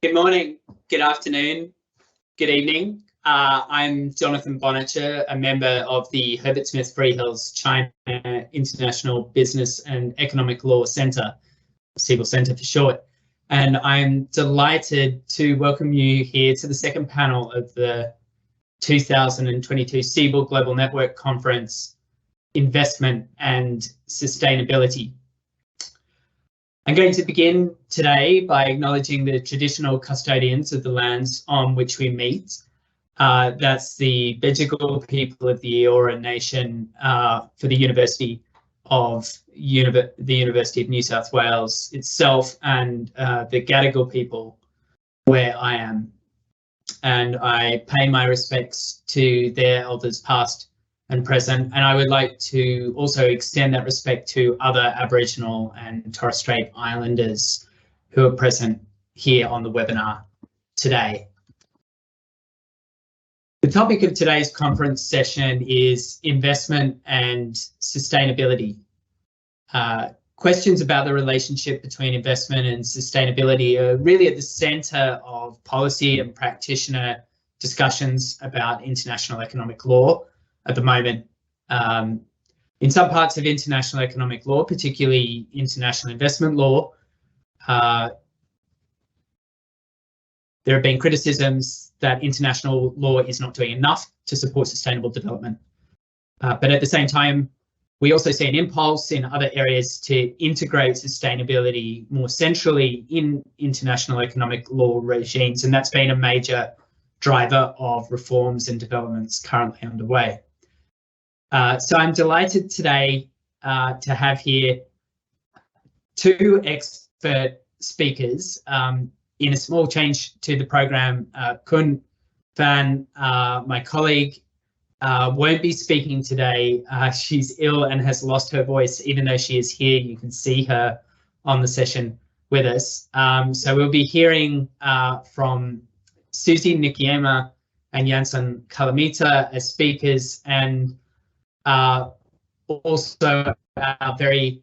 Good morning, good afternoon, good evening. I'm Jonathan Bonnicher, a member of the Herbert Smith Freehills China International Business and Economic Law Centre, CIBEL Centre for short. And I'm delighted to welcome you here to the second panel of the 2022 CIBEL Global Network Conference, Investment and Sustainability. I'm going to begin today by acknowledging the traditional custodians of the lands on which we meet. That's the Bejagal people of the Eora Nation for the University of New South Wales itself, and the Gadigal people where I am. And I pay my respects to their elders past and present, and I would like to also extend that respect to other Aboriginal and Torres Strait Islanders who are present here on the webinar today. The topic of today's conference session is investment and sustainability. Questions about the relationship between investment and sustainability are really at the centre of policy and practitioner discussions about international economic law at the moment. In some parts of international economic law, particularly international investment law, there have been criticisms that international law is not doing enough to support sustainable development. But at the same time, we also see an impulse in other areas to integrate sustainability more centrally in international economic law regimes, and that's been a major driver of reforms and developments currently underway. So I'm delighted today to have here two expert speakers. In a small change to the program, Kun Van, my colleague, won't be speaking today. She's ill and has lost her voice. Even though she is here, you can see her on the session with us. So we'll be hearing from Susie Nikiema and Janssen Kalamita as speakers, and also our very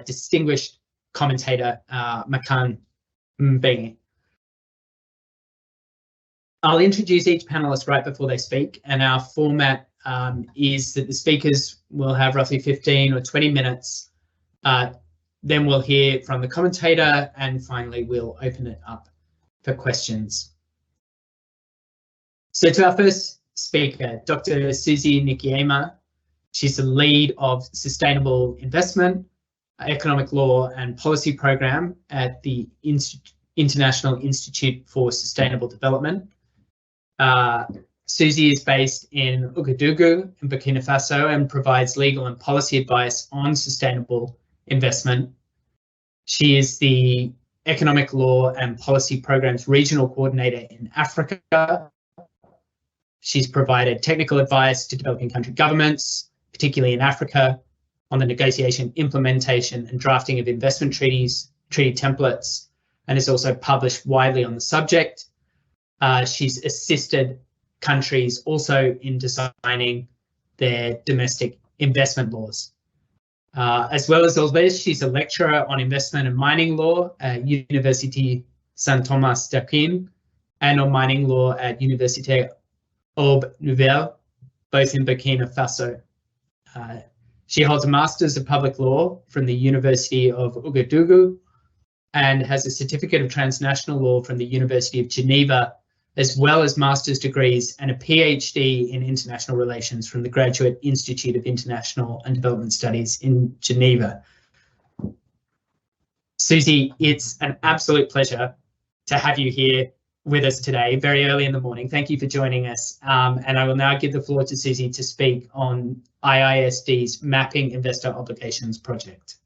distinguished commentator, Makan Mbengi. I'll introduce each panelist right before they speak, and our format is that the speakers will have roughly 15 or 20 minutes. Then we'll hear from the commentator, and finally we'll open it up for questions. So to our first speaker, Dr. Susie Nikiema. She's the lead of Sustainable Investment, Economic Law and Policy Program at the International Institute for Sustainable Development. Susie is based in Ouagadougou in Burkina Faso and provides legal and policy advice on sustainable investment. She is the Economic Law and Policy Program's Regional Coordinator in Africa. She's provided technical advice to developing country governments, particularly in Africa, on the negotiation, implementation and drafting of investment treaties, treaty templates, and has also published widely on the subject. She's assisted countries also in designing their domestic investment laws. As well as all this, she's a lecturer on investment and mining law at Université Saint Thomas d'Aquin and on mining law at Université Aube Nouvelle, both in Burkina Faso. She holds a Master's of Public Law from the University of Ouagadougou and has a Certificate of Transnational Law from the University of Geneva, as well as master's degrees and a PhD in International Relations from the Graduate Institute of International and Development Studies in Geneva. Susie, it's an absolute pleasure to have you here with us today, very early in the morning. Thank you for joining us. And I will now give the floor to Susie to speak on IISD's Mapping Investor Obligations project.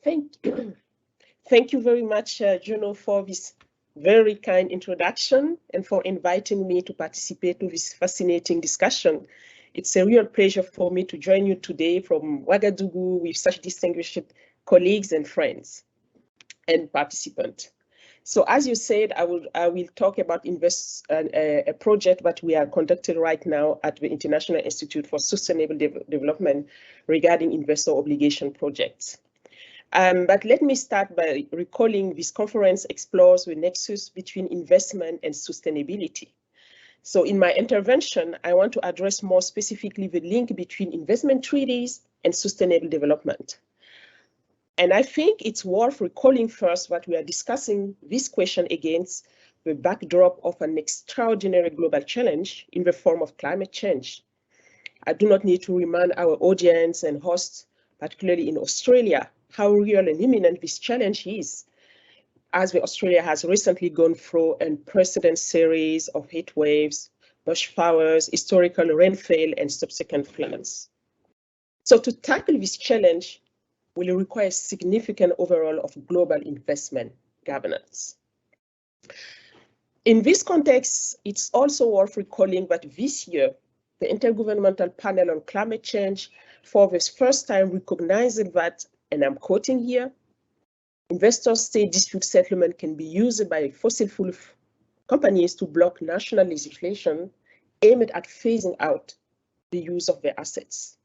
Thank you very much, Juno, for this very kind introduction and for inviting me to participate in this fascinating discussion. It's a real pleasure for me to join you today from Ouagadougou with such distinguished colleagues and friends and participants. So as you said, I will talk about a project that we are conducting right now at the International Institute for Sustainable Development regarding investor obligation projects. But let me start by recalling this conference explores the nexus between investment and sustainability. So in my intervention, I want to address more specifically the link between investment treaties and sustainable development. And I think it's worth recalling first that we are discussing this question against the backdrop of an extraordinary global challenge in the form of climate change. I do not need to remind our audience and hosts, particularly in Australia, how real and imminent this challenge is, as Australia has recently gone through an unprecedented series of heat waves, bushfires, historical rainfall, and subsequent floods. So to tackle this challenge will require significant overhaul of global investment governance. In this context, it's also worth recalling that this year, the Intergovernmental Panel on Climate Change for the first time recognized that, and I'm quoting here, investor-state dispute settlement can be used by fossil fuel companies to block national legislation aimed at phasing out the use of their assets.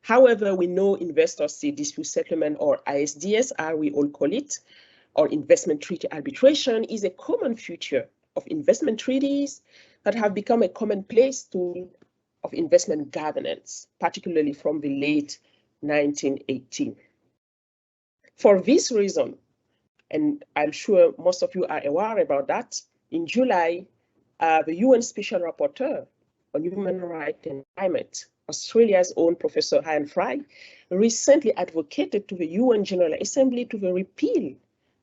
However, we know investor-state dispute settlement, or ISDS, as we all call it, or investment treaty arbitration, is a common feature of investment treaties that have become a commonplace tool of investment governance, particularly from the late 1980s. For this reason, and I'm sure most of you are aware about that, in July, the UN Special Rapporteur on Human Rights and Climate, Australia's own Professor Ian Fry, recently advocated to the UN General Assembly to the repeal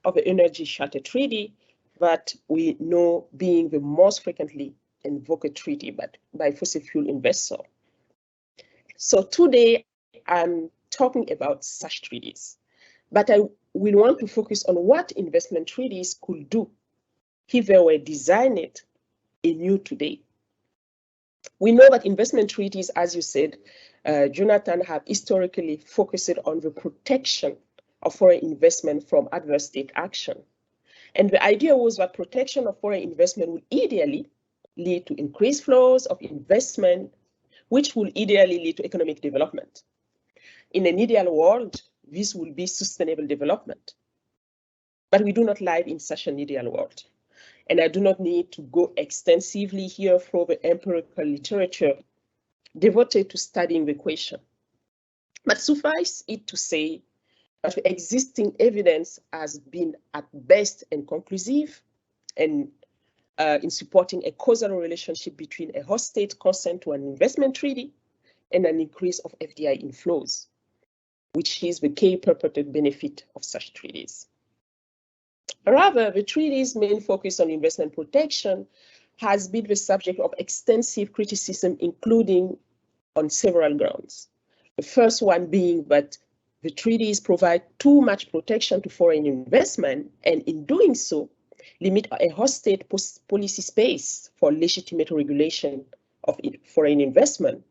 of the Energy Charter Treaty that we know being the most frequently invoked treaty by fossil fuel investors. So today I'm talking about such treaties, but I will want to focus on what investment treaties could do if they were designed anew today. We know that investment treaties, as you said, Jonathan, have historically focused on the protection of foreign investment from adverse state action. And the idea was that protection of foreign investment would ideally lead to increased flows of investment, which will ideally lead to economic development. In an ideal world, this will be sustainable development. But we do not live in such an ideal world. And I do not need to go extensively here through the empirical literature devoted to studying the question. But suffice it to say that the existing evidence has been at best inconclusive and in supporting a causal relationship between a host state consent to an investment treaty and an increase of FDI inflows, which is the key purported benefit of such treaties. Rather, the treaty's main focus on investment protection has been the subject of extensive criticism, including on several grounds. The first one being that the treaties provide too much protection to foreign investment, and in doing so, limit a host state policy space for legitimate regulation of foreign investment,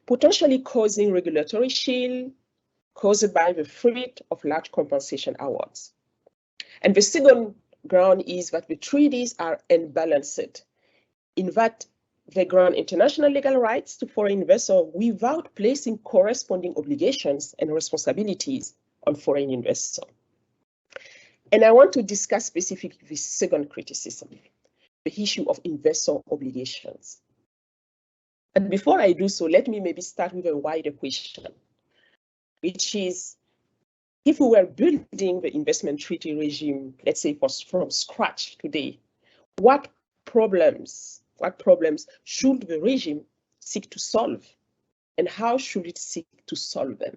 potentially causing regulatory shield caused by the threat of large compensation awards. And the second ground is that the treaties are unbalanced, in that they grant international legal rights to foreign investors without placing corresponding obligations and responsibilities on foreign investors. And I want to discuss specifically the second criticism, the issue of investor obligations. And before I do so, let me maybe start with a wider question, which is, if we were building the investment treaty regime, let's say from scratch today, what problems should the regime seek to solve, and how should it seek to solve them?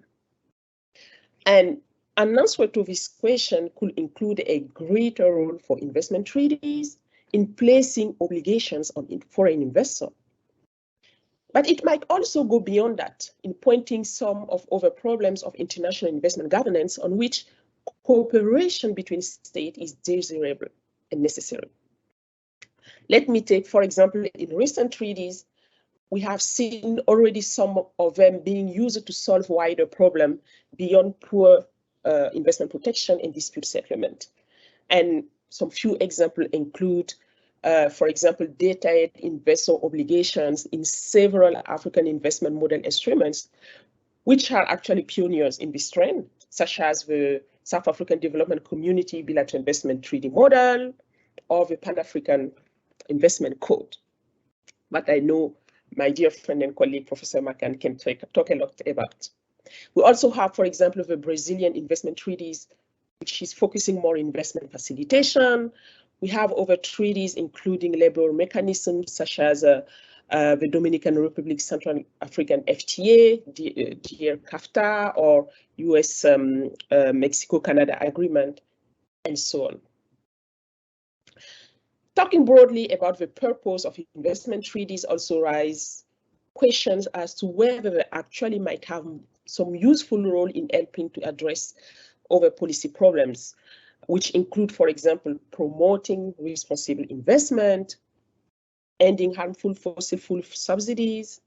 And an answer to this question could include a greater role for investment treaties in placing obligations on foreign investors. But it might also go beyond that in pointing some of other problems of international investment governance on which cooperation between states is desirable and necessary. Let me take, for example, in recent treaties, we have seen already some of them being used to solve wider problems beyond poor investment protection and dispute settlement. And some few examples include, for example, detailed investor obligations in several African investment model instruments, which are actually pioneers in this trend, such as the South African Development Community Bilateral Investment Treaty Model or the Pan-African Investment Code. But I know my dear friend and colleague, Professor Makan, can talk a lot about. We also have, for example, the Brazilian investment treaties, which is focusing more on investment facilitation. We have other treaties, including labor mechanisms, such as the Dominican Republic Central African FTA, dear CAFTA, or US Mexico-Canada Agreement, and so on. Talking broadly about the purpose of investment treaties also rise questions as to whether they actually might have some useful role in helping to address other policy problems, which include, for example, promoting responsible investment, ending harmful fossil fuel subsidies,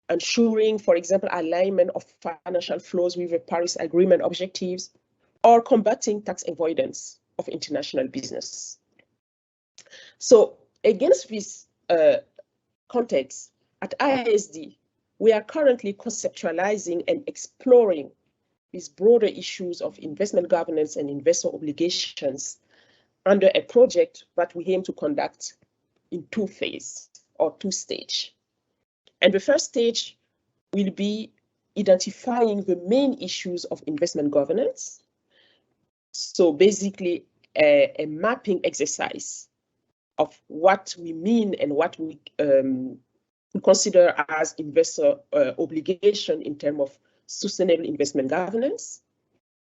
ensuring, for example, alignment of financial flows with the Paris Agreement objectives, or combating tax avoidance of international business. So against this context, at ISD, we are currently conceptualizing and exploring these broader issues of investment governance and investor obligations under a project that we aim to conduct in two phases or two stages. And the first stage will be identifying the main issues of investment governance. So basically a mapping exercise of what we mean and what we consider as investor obligation in terms of sustainable investment governance.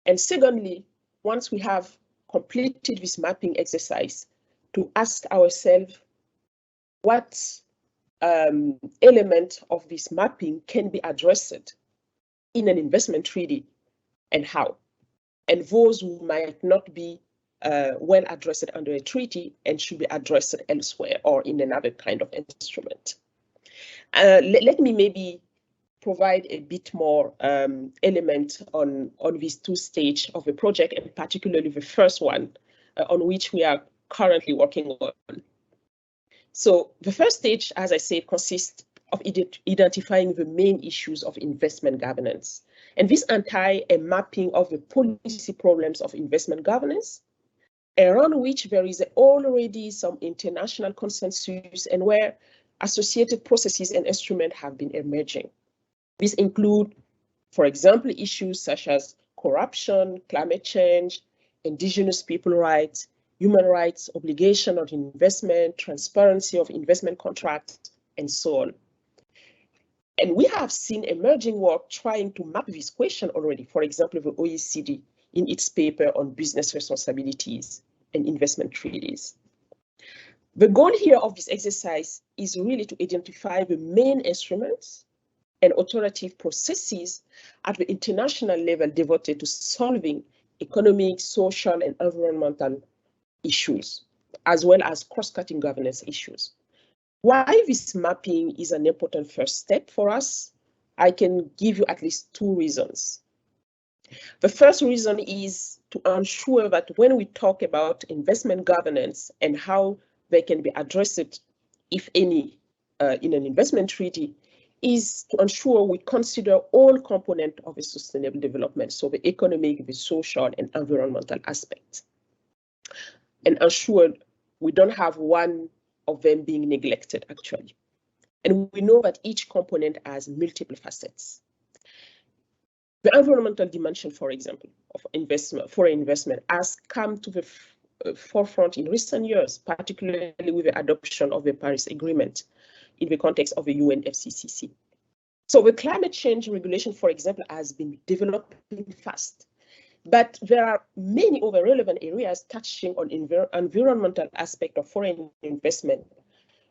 And secondly, once we have completed this mapping exercise, to ask ourselves what element of this mapping can be addressed in an investment treaty and how. And those who might not be well addressed under a treaty and should be addressed elsewhere or in another kind of instrument. Let me maybe provide a bit more element on these two stages of the project, and particularly the first one on which we are currently working on. So the first stage, as I said, consists of identifying the main issues of investment governance. And this entails a mapping of the policy problems of investment governance, around which there is already some international consensus and where associated processes and instruments have been emerging. These include, for example, issues such as corruption, climate change, indigenous people rights, human rights, obligation of investment, transparency of investment contracts, and so on. And we have seen emerging work trying to map this question already. For example, the OECD in its paper on business responsibilities and investment treaties. The goal here of this exercise is really to identify the main instruments and authoritative processes at the international level devoted to solving economic, social, and environmental issues, as well as cross-cutting governance issues. Why this mapping is an important first step for us, I can give you at least two reasons. The first reason is to ensure that when we talk about investment governance and how they can be addressed, if any, in an investment treaty, is to ensure we consider all components of a sustainable development, so the economic, the social, and environmental aspects, and ensure we don't have one of them being neglected, actually. And we know that each component has multiple facets. The environmental dimension, for example, of investment, foreign investment, has come to the forefront in recent years, particularly with the adoption of the Paris Agreement in the context of the UNFCCC. So the climate change regulation, for example, has been developing fast, but there are many other relevant areas touching on environmental aspect of foreign investment,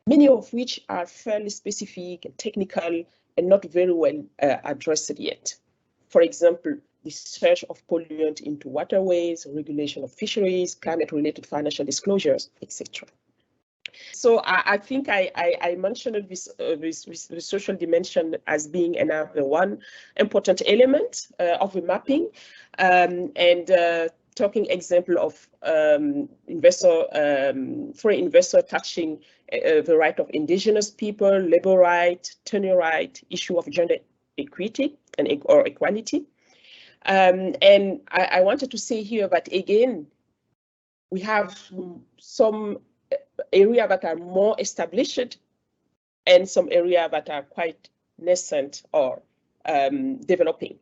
many of which are fairly specific and technical and not very well addressed yet. For example, the search of pollutant into waterways, regulation of fisheries, climate-related financial disclosures, etc. So I think I mentioned this social dimension as being another one important element of the mapping, and talking example of foreign investor touching the right of indigenous people, labor right, tenure right, issue of gender equity or equality. And I wanted to say here that, again, we have some areas that are more established and some areas that are quite nascent or developing.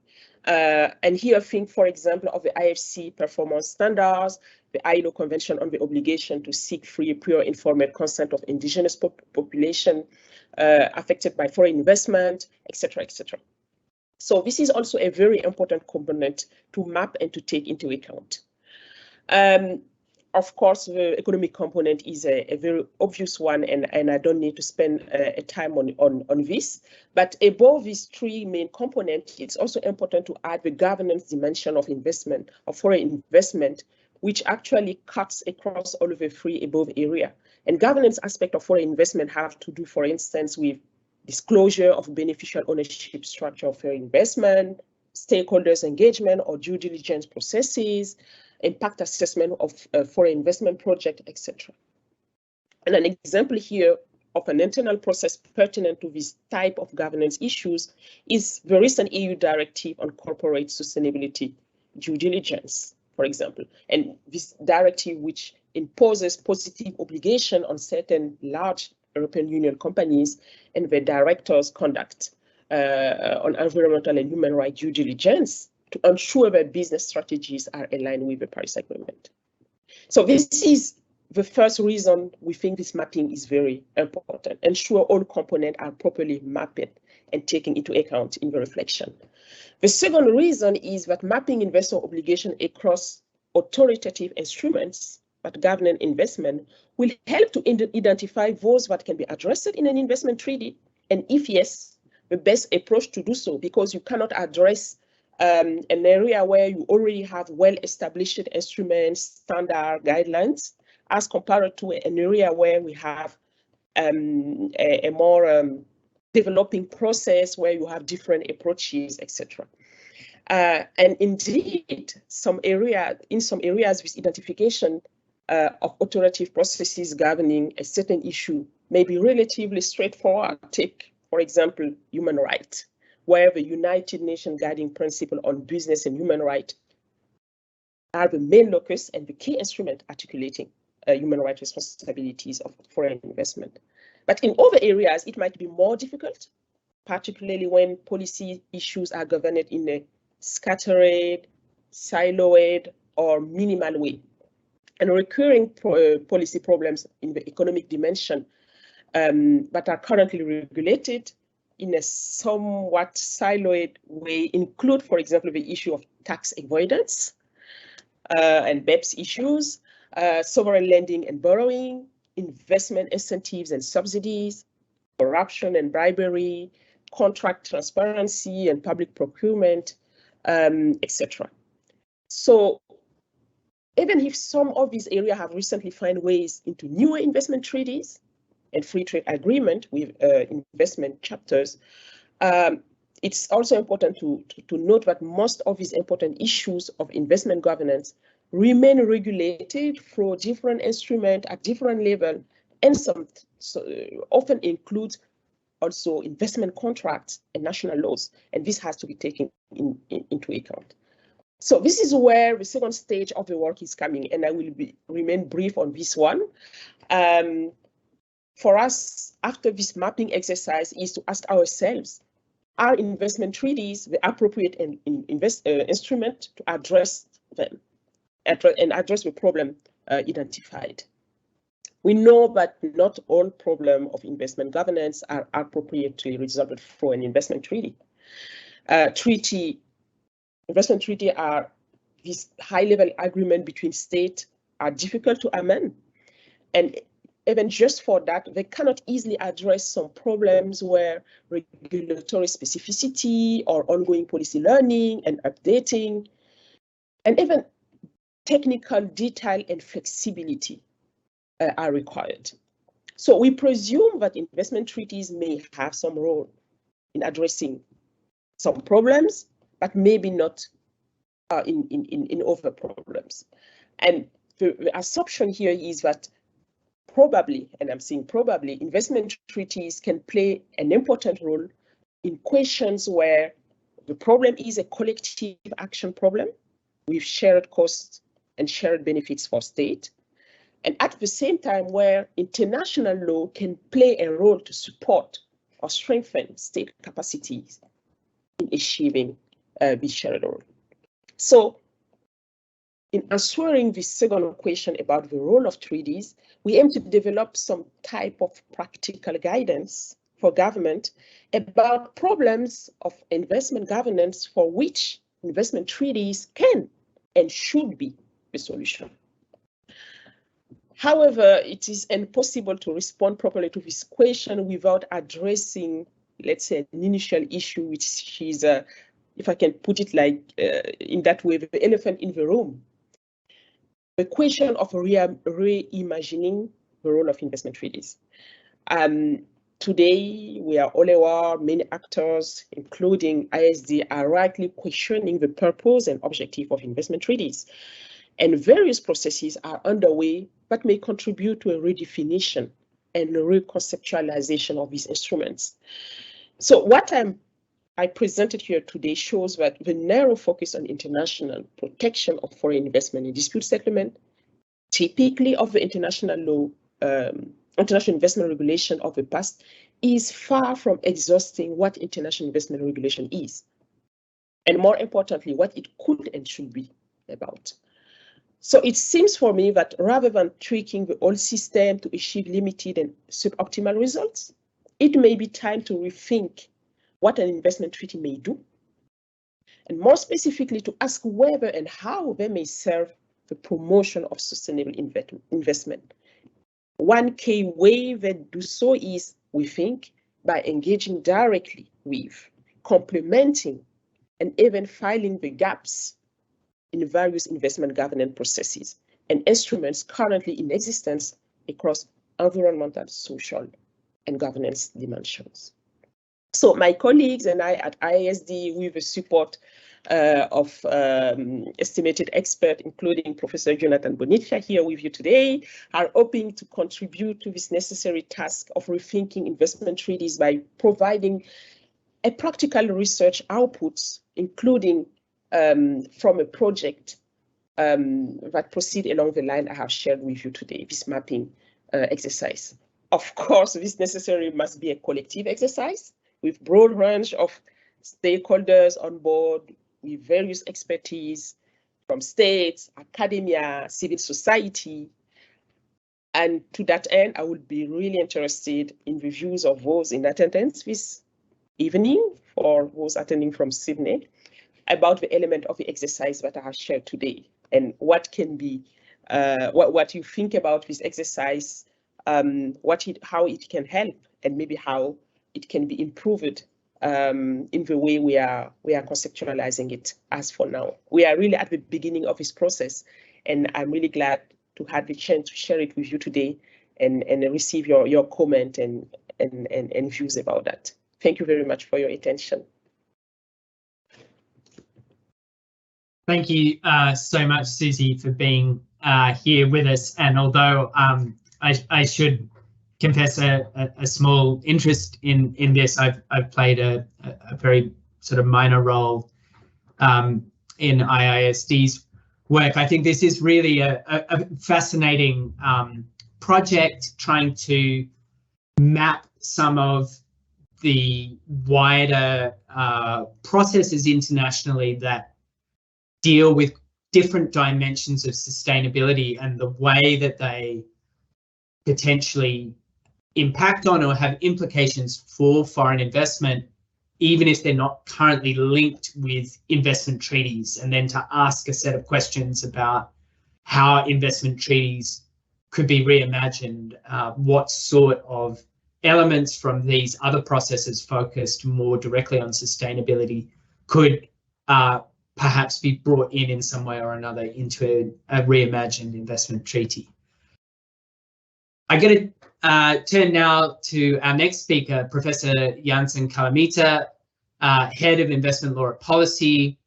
And here, think, for example, of the IFC performance standards, the ILO Convention on the obligation to seek free, pure, informed consent of indigenous population affected by foreign investment, etc., etc. So this is also a very important component to map and to take into account. Of course, the economic component is a very obvious one, and I don't need to spend a time on this. But above these three main components, it's also important to add the governance dimension of investment, of foreign investment, which actually cuts across all of the three above area. And governance aspect of foreign investment have to do, for instance, with disclosure of beneficial ownership structure of foreign investment, stakeholders engagement or due diligence processes, impact assessment of foreign investment project, etc. And an example here of an internal process pertinent to this type of governance issues is the recent EU directive on corporate sustainability due diligence, for example. And this directive, which imposes positive obligation on certain large European Union companies and their directors' conduct on environmental and human rights due diligence to ensure that business strategies are aligned with the Paris Agreement. So this is the first reason we think this mapping is very important. Ensure all components are properly mapped and taken into account in the reflection. The second reason is that mapping investor obligation across authoritative instruments that govern investment will help to identify those that can be addressed in an investment treaty, and if yes, the best approach to do so, because you cannot address an area where you already have well-established instruments, standard guidelines, as compared to an area where we have a more developing process where you have different approaches, etc. And indeed, in some areas with identification of authoritative processes governing a certain issue may be relatively straightforward. Take, for example, human rights, where the United Nations Guiding Principle on Business and Human Rights are the main locus and the key instrument articulating human rights responsibilities of foreign investment. But in other areas, it might be more difficult, particularly when policy issues are governed in a scattered, siloed, or minimal way. And recurring policy problems in the economic dimension that are currently regulated in a somewhat siloed way include, for example, the issue of tax avoidance and BEPS issues, sovereign lending and borrowing, investment incentives and subsidies, corruption and bribery, contract transparency and public procurement, etc. So even if some of these areas have recently found ways into newer investment treaties and free trade agreement with investment chapters, it's also important to note that most of these important issues of investment governance remain regulated through different instruments at different levels, and some often include also investment contracts and national laws, and this has to be taken into account. So this is where the second stage of the work is coming, and I will remain brief on this one. For us, after this mapping exercise, is to ask ourselves, are investment treaties the appropriate instrument to address them and address the problem identified? We know that not all problems of investment governance are appropriately resolved through an investment treaty. Investment treaty are this high-level agreement between states are difficult to amend, and even just for that, they cannot easily address some problems where regulatory specificity or ongoing policy learning and updating, and even technical detail and flexibility are required. So we presume that investment treaties may have some role in addressing some problems, but maybe not in other problems. And the assumption here is that probably, and I'm saying probably, investment treaties can play an important role in questions where The problem is a collective action problem with shared costs and shared benefits for state. And at the same time, where international law can play a role to support or strengthen state capacities in achieving this shared role. So in answering this second question about the role of treaties, we aim to develop some type of practical guidance for government about problems of investment governance for which investment treaties can and should be the solution. However, it is impossible to respond properly to this question without addressing, let's say, an initial issue, which is, if I can put it like in that way, the elephant in the room. The question of reimagining the role of investment treaties. Today, we are all aware, many actors, including ISD, are rightly questioning the purpose and objective of investment treaties. And various processes are underway that may contribute to a redefinition and a reconceptualization of these instruments. So what I presented here today shows that the narrow focus on international protection of foreign investment in dispute settlement, typically of the international law, international investment regulation of the past, is far from exhausting what international investment regulation is, and more importantly, what it could and should be about. So it seems for me that rather than tweaking the old system to achieve limited and suboptimal results, it may be time to rethink what an investment treaty may do, and more specifically to ask whether and how they may serve the promotion of sustainable investment. One key way they do so is, we think, by engaging directly with, complementing, and even filling the gaps in various investment governance processes and instruments currently in existence across environmental, social, and governance dimensions. So my colleagues and I at ISD, with the support of estimated experts, including Professor Jonathan Bonifia here with you today, are hoping to contribute to this necessary task of rethinking investment treaties by providing a practical research outputs, including from a project that proceed along the line I have shared with you today, this mapping exercise. Of course, this necessarily must be a collective exercise with broad range of stakeholders on board, with various expertise from states, academia, civil society. And to that end, I would be really interested in the views of those in attendance this evening, or those attending from Sydney, about the element of the exercise that I have shared today, and what can be, what you think about this exercise, how it can help, and maybe how it can be improved in the way we are conceptualizing it as for now. We are really at the beginning of this process, and I'm really glad to have the chance to share it with you today and receive your comment and views about that. Thank you very much for your attention. Thank you so much, Susie, for being here with us. And although I should confess a small interest in this, I've played a very sort of minor role in IISD's work. I think this is really a fascinating project, trying to map some of the wider processes internationally that deal with different dimensions of sustainability and the way that they potentially impact on or have implications for foreign investment, even if they're not currently linked with investment treaties, and then to ask a set of questions about how investment treaties could be reimagined, what sort of elements from these other processes focused more directly on sustainability could perhaps be brought in some way or another into a reimagined investment treaty. I'm going to turn now to our next speaker, Professor Janssen Kalamita, Head of Investment Law at Policy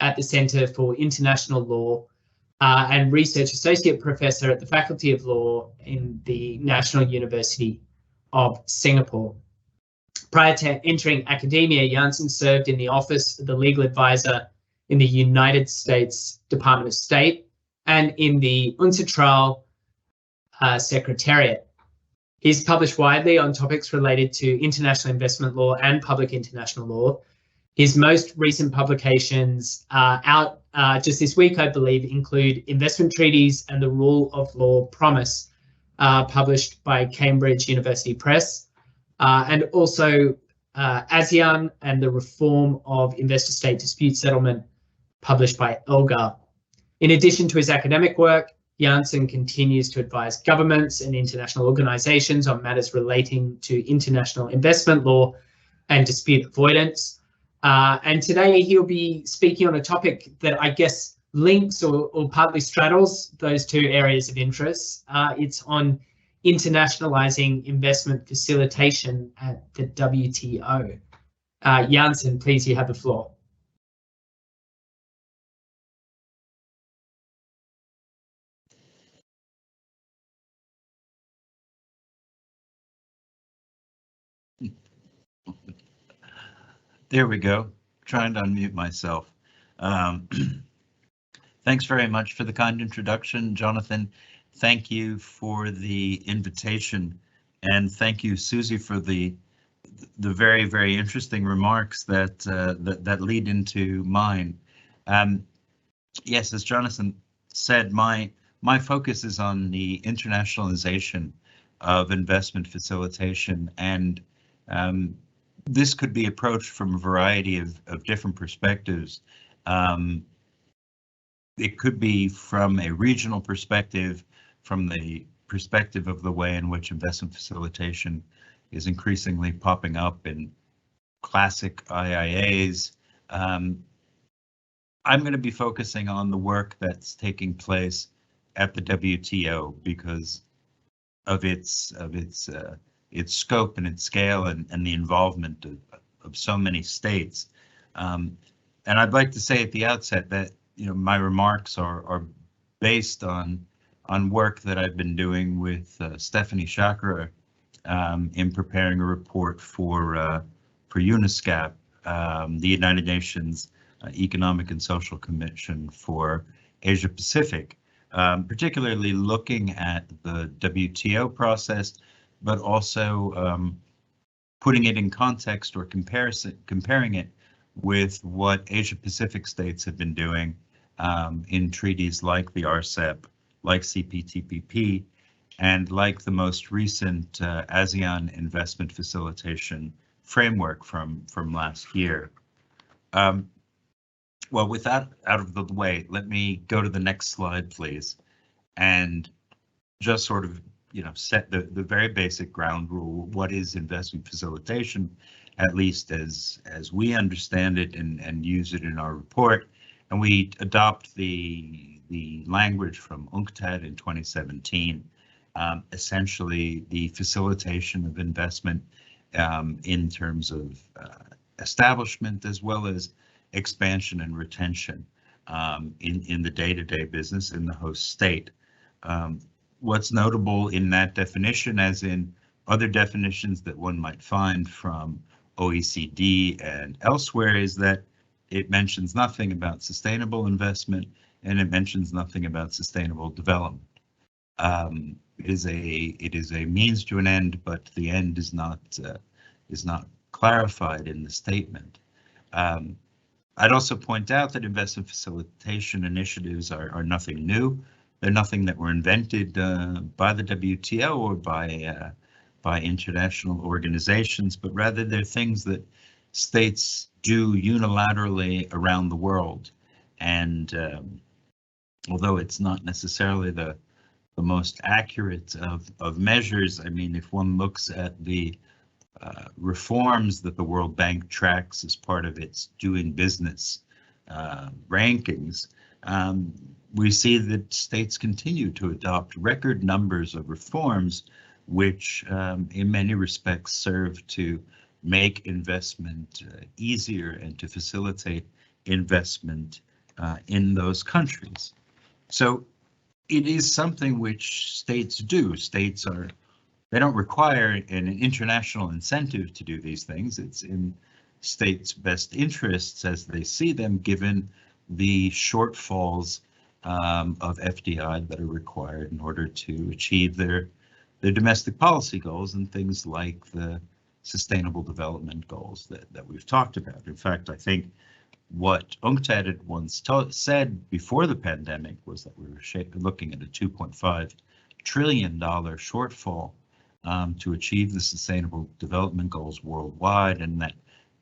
at the Centre for International Law and Research Associate Professor at the Faculty of Law in the National University of Singapore. Prior to entering academia, Janssen served in the office of the legal advisor in the United States Department of State and in the UNCITRAL Secretariat. He's published widely on topics related to international investment law and public international law. His most recent publications out just this week, I believe, include Investment Treaties and the Rule of Law Promise, published by Cambridge University Press, and also ASEAN and the Reform of Investor-State Dispute Settlement, published by ELGAR. In addition to his academic work, Janssen continues to advise governments and international organizations on matters relating to international investment law and dispute avoidance. And today he'll be speaking on a topic that I guess links or partly straddles those two areas of interest. It's on internationalizing investment facilitation at the WTO. Janssen, please, you have the floor. There we go. Trying to unmute myself. Thanks very much for the kind introduction, Jonathan. Thank you for the invitation, and thank you, Susie, for the very, very interesting remarks that that lead into mine. Yes, as Jonathan said, my focus is on the internationalization of investment facilitation, and this could be approached from a variety of different perspectives. It could be from a regional perspective, from the perspective of the way in which investment facilitation is increasingly popping up in classic IIAs. I'm going to be focusing on the work that's taking place at the WTO because of its scope and its scale and the involvement of so many states. And I'd like to say at the outset that my remarks are based on work that I've been doing with Stephanie Chakra in preparing a report for UNESCAP, the United Nations Economic and Social Commission for Asia Pacific, particularly looking at the WTO process, but also putting it in context or comparing it with what Asia Pacific states have been doing in treaties like the RCEP, like CPTPP, and like the most recent ASEAN investment facilitation framework from last year. Well, with that out of the way, let me go to the next slide, please, and just sort of set the very basic ground rule. What is investment facilitation, at least as we understand it and use it in our report? And we adopt the language from UNCTAD in 2017, essentially the facilitation of investment in terms of establishment as well as expansion and retention in the day-to-day business in the host state. What's notable in that definition, as in other definitions that one might find from OECD and elsewhere, is that it mentions nothing about sustainable investment and it mentions nothing about sustainable development. It is a means to an end, but the end is not clarified in the statement. I'd also point out that investment facilitation initiatives are nothing new. They're nothing that were invented by the WTO or by international organizations, but rather they're things that states do unilaterally around the world. And although it's not necessarily the most accurate of measures, I mean, if one looks at the reforms that the World Bank tracks as part of its doing business rankings, we see that states continue to adopt record numbers of reforms, which in many respects serve to make investment easier and to facilitate investment in those countries. So it is something which states do. States are don't require an international incentive to do these things. It's in states' best interests as they see them, given the shortfalls of FDI that are required in order to achieve their domestic policy goals and things like the sustainable development goals that we've talked about. In fact, I think what UNCTAD had once said before the pandemic was that we were looking at a $2.5 trillion shortfall to achieve the sustainable development goals worldwide, and that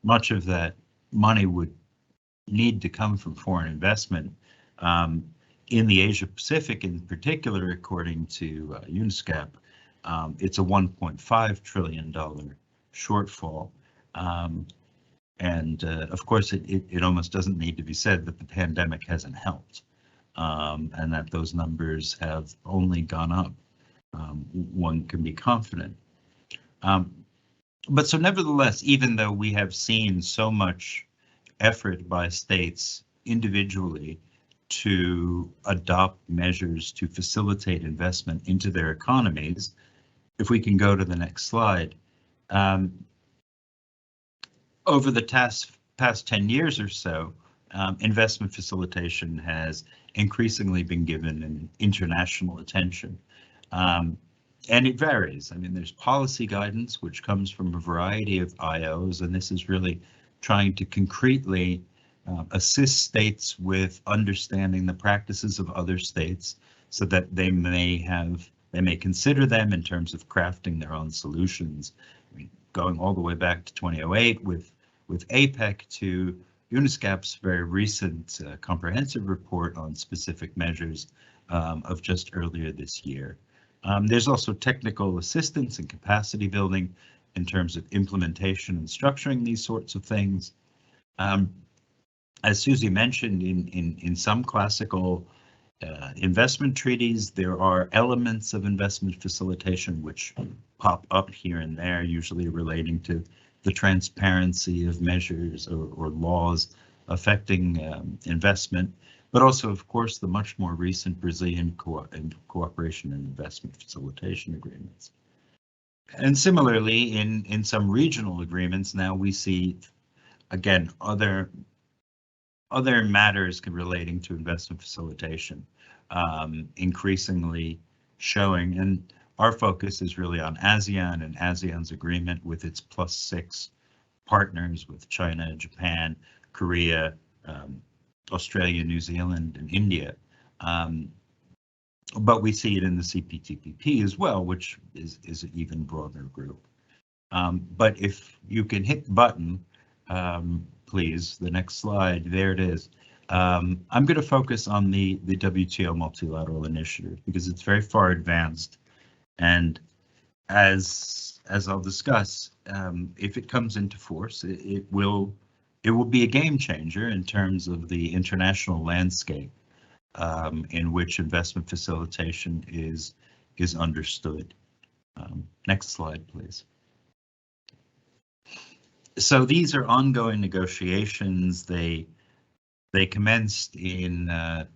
much of that money would need to come from foreign investment. In the Asia Pacific in particular, according to UNSCAP, it's a $1.5 trillion shortfall. And of course, it almost doesn't need to be said that the pandemic hasn't helped, and that those numbers have only gone up. One can be confident. But so nevertheless, even though we have seen so much effort by states individually to adopt measures to facilitate investment into their economies, if we can go to the next slide, over the past 10 years or so, investment facilitation has increasingly been given an international attention. And it varies. I mean, there's policy guidance, which comes from a variety of IOs, and this is really trying to concretely assist states with understanding the practices of other states so that they may consider them in terms of crafting their own solutions. I mean, going all the way back to 2008 with APEC to UNSCAP's very recent comprehensive report on specific measures of just earlier this year. There's also technical assistance and capacity building in terms of implementation and structuring these sorts of things. As Susie mentioned, in some classical investment treaties, there are elements of investment facilitation which pop up here and there, usually relating to the transparency of measures or laws affecting investment, but also, of course, the much more recent Brazilian cooperation and investment facilitation agreements. And similarly, in some regional agreements, now we see, again, other matters relating to investment facilitation increasingly showing, and our focus is really on ASEAN and ASEAN's agreement with its +6 partners, with China, Japan, Korea, Australia, New Zealand, and India. But we see it in the CPTPP as well, which is an even broader group. But if you can hit the button, please, the next slide, there it is. I'm going to focus on the WTO multilateral initiative because it's very far advanced. And as I'll discuss, if it comes into force, it will be a game changer in terms of the international landscape in which investment facilitation is understood. Next slide, please. So these are ongoing negotiations. They commenced in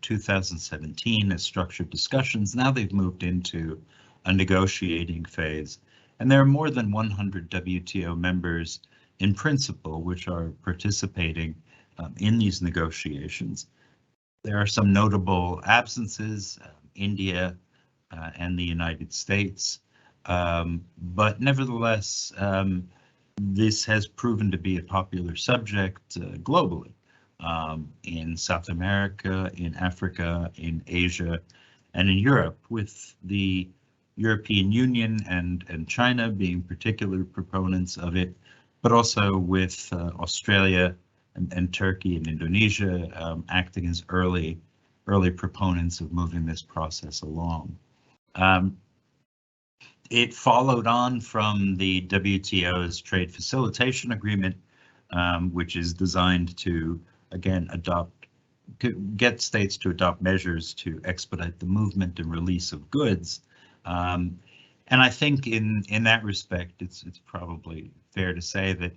2017 as structured discussions. Now they've moved into a negotiating phase, and there are more than 100 WTO members in principle which are participating in these negotiations. There are some notable absences, India and the United States, but nevertheless, this has proven to be a popular subject globally, in South America, in Africa, in Asia, and in Europe, with the European Union and China being particular proponents of it, but also with Australia and Turkey and Indonesia acting as early proponents of moving this process along. It followed on from the WTO's Trade Facilitation Agreement, which is designed to, again, get states to adopt measures to expedite the movement and release of goods. And I think in that respect, it's probably fair to say that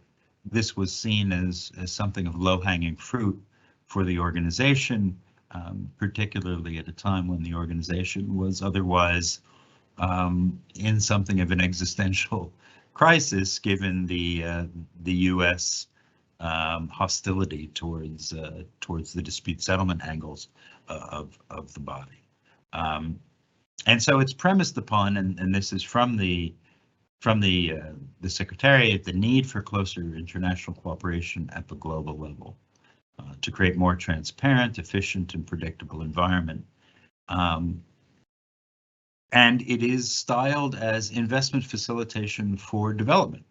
this was seen as something of low-hanging fruit for the organization, particularly at a time when the organization was otherwise in something of an existential crisis, given the U.S. Hostility towards the dispute settlement angles of the body. And so it's premised upon, and this is from the Secretariat, the need for closer international cooperation at the global level to create more transparent, efficient, and predictable environment. And it is styled as investment facilitation for development.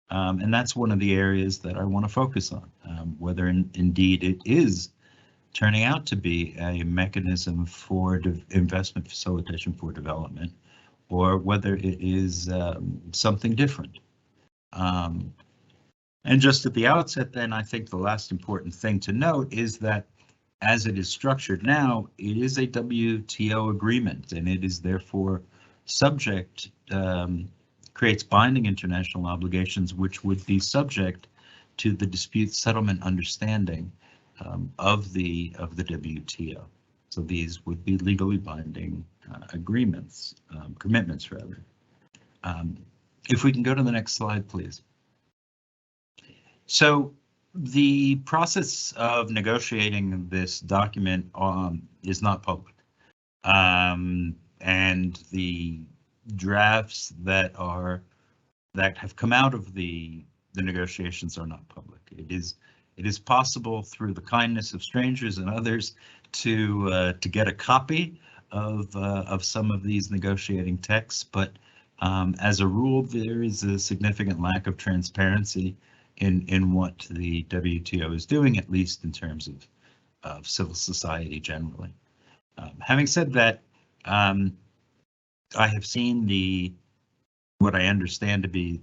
And that's one of the areas that I want to focus on, whether indeed it is turning out to be a mechanism for investment facilitation for development, or whether it is something different. And just at the outset, then, I think the last important thing to note is that as it is structured now, it is a WTO agreement, and it is therefore subject, creates binding international obligations, which would be subject to the dispute settlement understanding of the WTO. So these would be legally binding agreements, commitments rather. If we can go to the next slide, please. So the process of negotiating this document is not public, and the drafts that have come out of the negotiations are not public. It is possible through the kindness of strangers and others to get a copy of some of these negotiating texts, but as a rule, there is a significant lack of transparency in what the WTO is doing, at least in terms of civil society generally. Having said that, I have seen what I understand to be,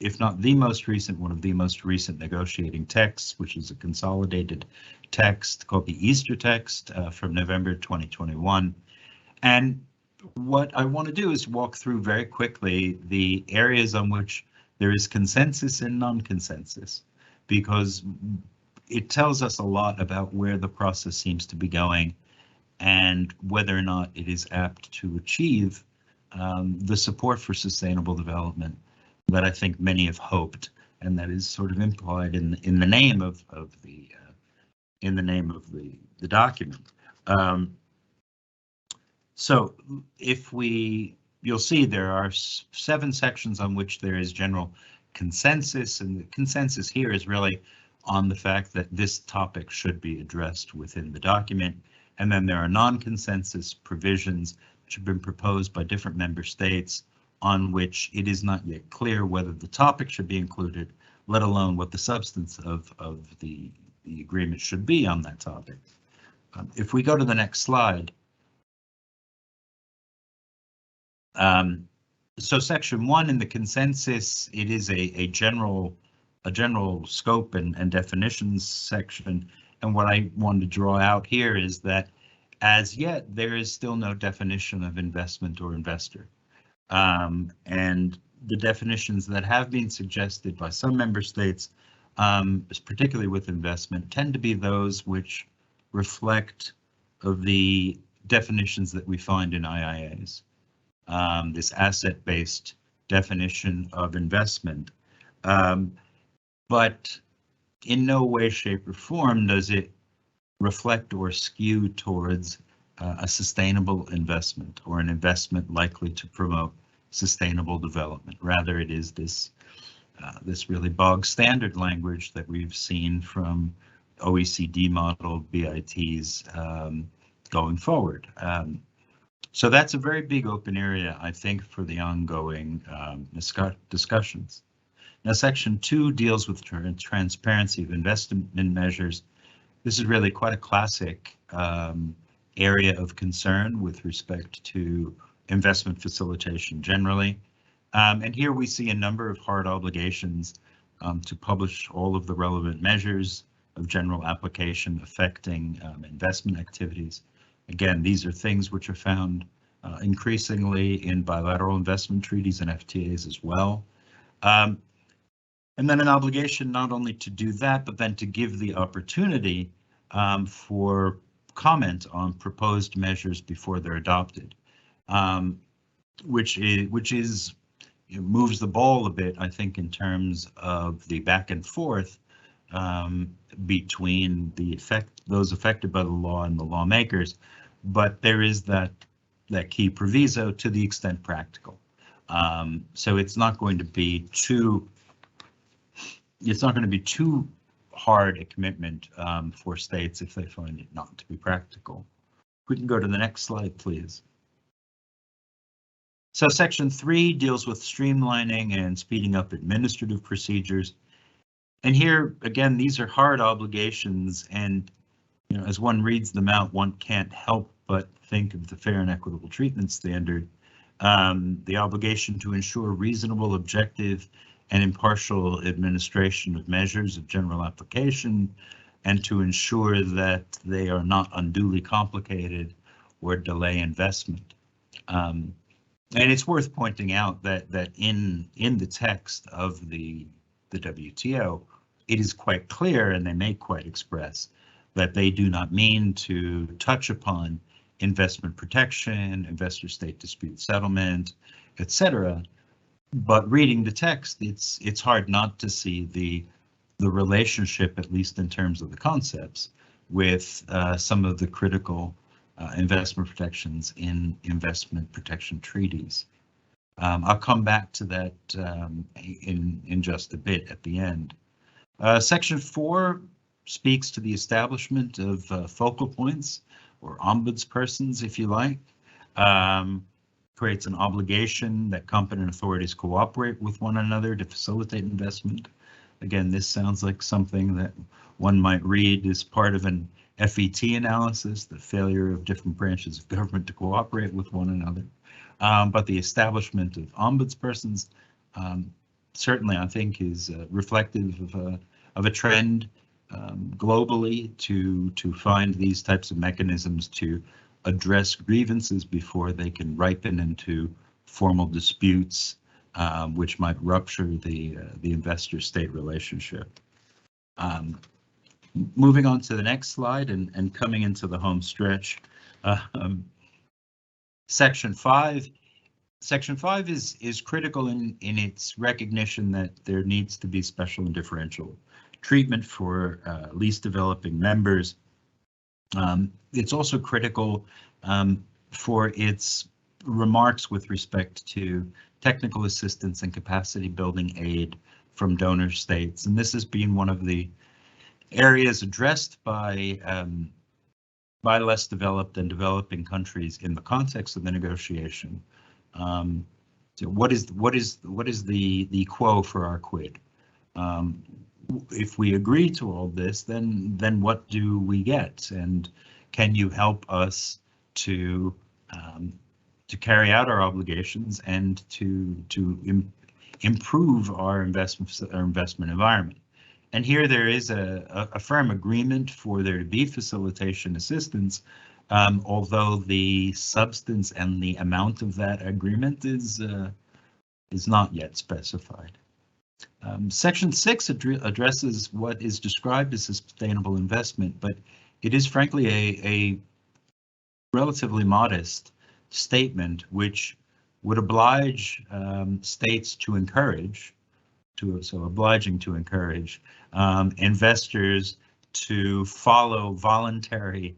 if not the most recent, one of the most recent negotiating texts, which is a consolidated text called the Easter text from November 2021. And what I want to do is walk through very quickly the areas on which there is consensus and non-consensus, because it tells us a lot about where the process seems to be going and whether or not it is apt to achieve the support for sustainable development that I think many have hoped, and that is sort of implied in the name of the document. So if you'll see there are 7 sections on which there is general consensus, and the consensus here is really on the fact that this topic should be addressed within the document. And then there are non-consensus provisions which have been proposed by different member states on which it is not yet clear whether the topic should be included, let alone what the substance of the agreement should be on that topic. If we go to the next slide. So section 1 in the consensus, it is a general scope and definitions section. And what I want to draw out here is that as yet there is still no definition of investment or investor. And the definitions that have been suggested by some member states, particularly with investment, tend to be those which reflect of the definitions that we find in IIAs. This asset-based definition of investment, but in no way, shape, or form does it reflect or skew towards a sustainable investment or an investment likely to promote sustainable development. Rather, it is this really bog standard language that we've seen from OECD model BITs going forward. So that's a very big open area, I think, for the ongoing discussions. Now, section 2 deals with transparency of investment measures. This is really quite a classic area of concern with respect to investment facilitation generally. And here we see a number of hard obligations to publish all of the relevant measures of general application affecting investment activities. Again, these are things which are found increasingly in bilateral investment treaties and FTAs as well. And then an obligation not only to do that, but then to give the opportunity for comment on proposed measures before they're adopted. which is moves the ball a bit, I think, in terms of the back and forth between those affected by the law and the lawmakers, but there is that key proviso to the extent practical. So it's not going to be too hard a commitment for states if they find it not to be practical. We can go to the next slide, please. So Section 3 deals with streamlining and speeding up administrative procedures. And here, again, these are hard obligations, and as one reads them out, one can't help but think of the fair and equitable treatment standard, the obligation to ensure reasonable, objective, and impartial administration of measures of general application, and to ensure that they are not unduly complicated or delay investment. And it's worth pointing out that in the text of the WTO, it is quite clear, and they make quite express, that they do not mean to touch upon investment protection, investor-state dispute settlement, etc. But reading the text, it's hard not to see the relationship, at least in terms of the concepts, with some of the critical investment protections in investment protection treaties. I'll come back to that in just a bit at the end. Section 4 speaks to the establishment of focal points, or ombudspersons, if you like. Creates an obligation that competent authorities cooperate with one another to facilitate investment. Again, this sounds like something that one might read as part of an FET analysis, the failure of different branches of government to cooperate with one another. But the establishment of ombudspersons certainly, I think, is reflective of a trend globally to find these types of mechanisms to address grievances before they can ripen into formal disputes, which might rupture the investor-state relationship. Moving on to the next slide and coming into the home stretch, Section 5. Section 5 is critical in its recognition that there needs to be special and differential treatment for least developing members. It's also critical for its remarks with respect to technical assistance and capacity building aid from donor states, and this has been one of the areas addressed by less developed and developing countries in the context of the negotiation. So what is the quo for our quid? If we agree to all this, then what do we get? And can you help us to carry out our obligations and to improve our investment environment? And here there is a firm agreement for there to be facilitation assistance, although the substance and the amount of that agreement is not yet specified. Section 6 addresses what is described as a sustainable investment, but it is frankly a relatively modest statement which would oblige states to encourage, obliging to encourage investors to follow voluntary,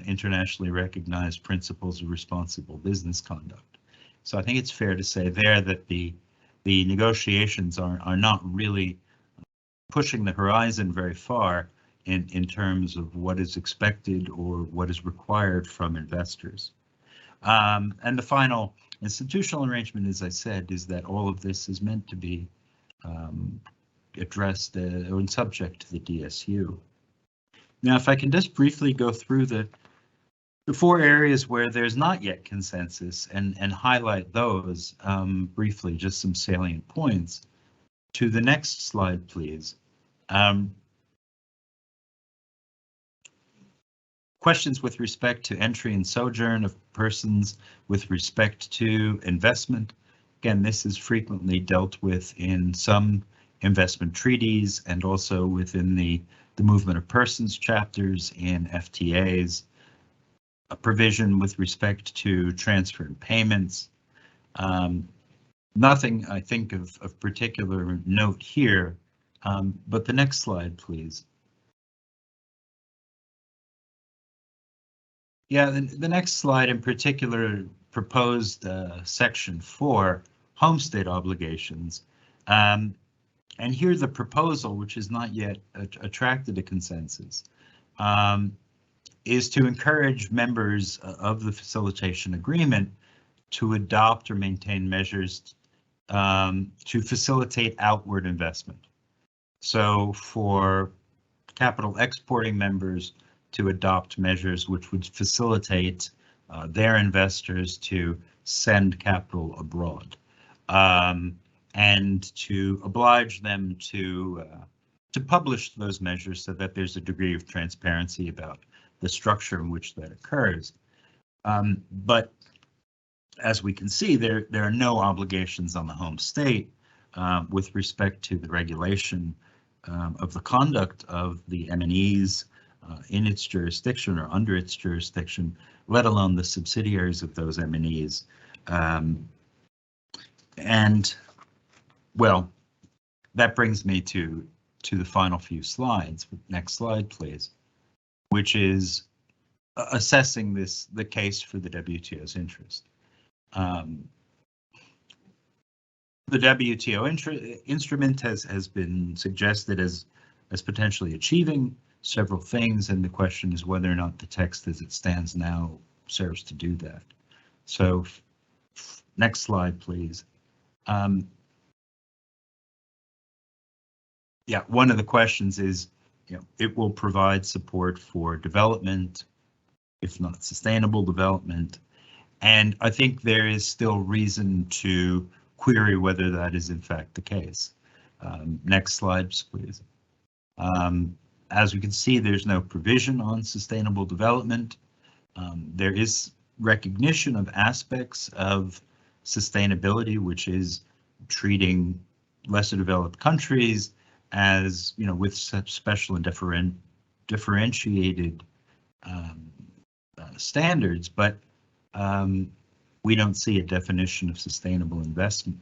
internationally recognized principles of responsible business conduct. So I think it's fair to say there that the negotiations are not really pushing the horizon very far in terms of what is expected or what is required from investors. And the final institutional arrangement, as I said, is that all of this is meant to be addressed and subject to the DSU. Now, if I can just briefly go through the 4 areas where there's not yet consensus and highlight those briefly, just some salient points. To the next slide, please. Questions with respect to entry and sojourn of persons with respect to investment. Again, this is frequently dealt with in some investment treaties and also within the movement of persons chapters in FTAs. A provision with respect to transfer and payments, Nothing, I think, of particular note here, but the next slide, please. Yeah, the next slide in particular proposed section 4, homestead obligations. And here the proposal, which has not yet attracted a consensus, is to encourage members of the facilitation agreement to adopt or maintain measures to facilitate outward investment. So for capital exporting members to adopt measures which would facilitate their investors to send capital abroad, and to oblige them to publish those measures so that there's a degree of transparency about the structure in which that occurs. But as we can see, there are no obligations on the home state with respect to the regulation of the conduct of the M&Es in its jurisdiction or under its jurisdiction, let alone the subsidiaries of those M&Es. And well, that brings me to the final few slides. Next slide, please, which is assessing the case for the WTO's interest. The WTO instrument has been suggested as potentially achieving several things, and the question is whether or not the text as it stands now serves to do that. So next slide, please. Yeah, one of the questions is, it will provide support for development, if not sustainable development. And I think there is still reason to query whether that is in fact the case. Next slides, please. As we can see, there's no provision on sustainable development. There is recognition of aspects of sustainability, which is treating lesser developed countries as, with such special and differentiated standards, but we don't see a definition of sustainable investment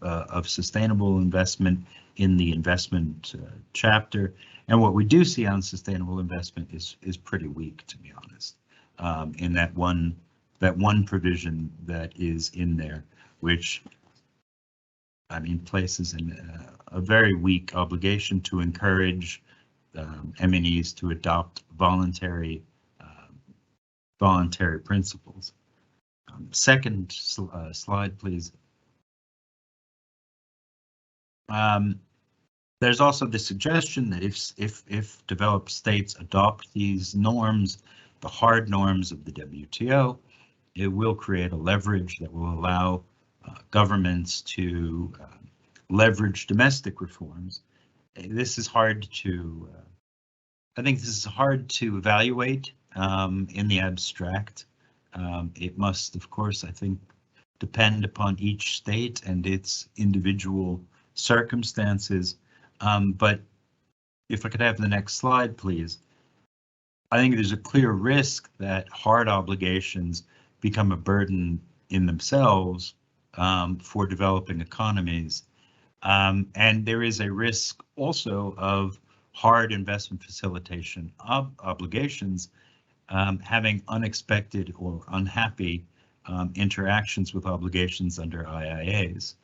in the investment chapter, and what we do see on sustainable investment is pretty weak, to be honest. In that one provision that is in there, which places in a very weak obligation to encourage M&Es to adopt voluntary principles. Second slide, please. There's also the suggestion that if developed states adopt these norms, the hard norms of the WTO, it will create a leverage that will allow governments to leverage domestic reforms. This is hard to, I think this is hard to evaluate in the abstract. It must, of course, I think, depend upon each state and its individual circumstances. But if I could have the next slide, please. I think there's a clear risk that hard obligations become a burden in themselves for developing economies. And there is a risk also of hard investment facilitation obligations having unexpected or unhappy interactions with obligations under IIAs.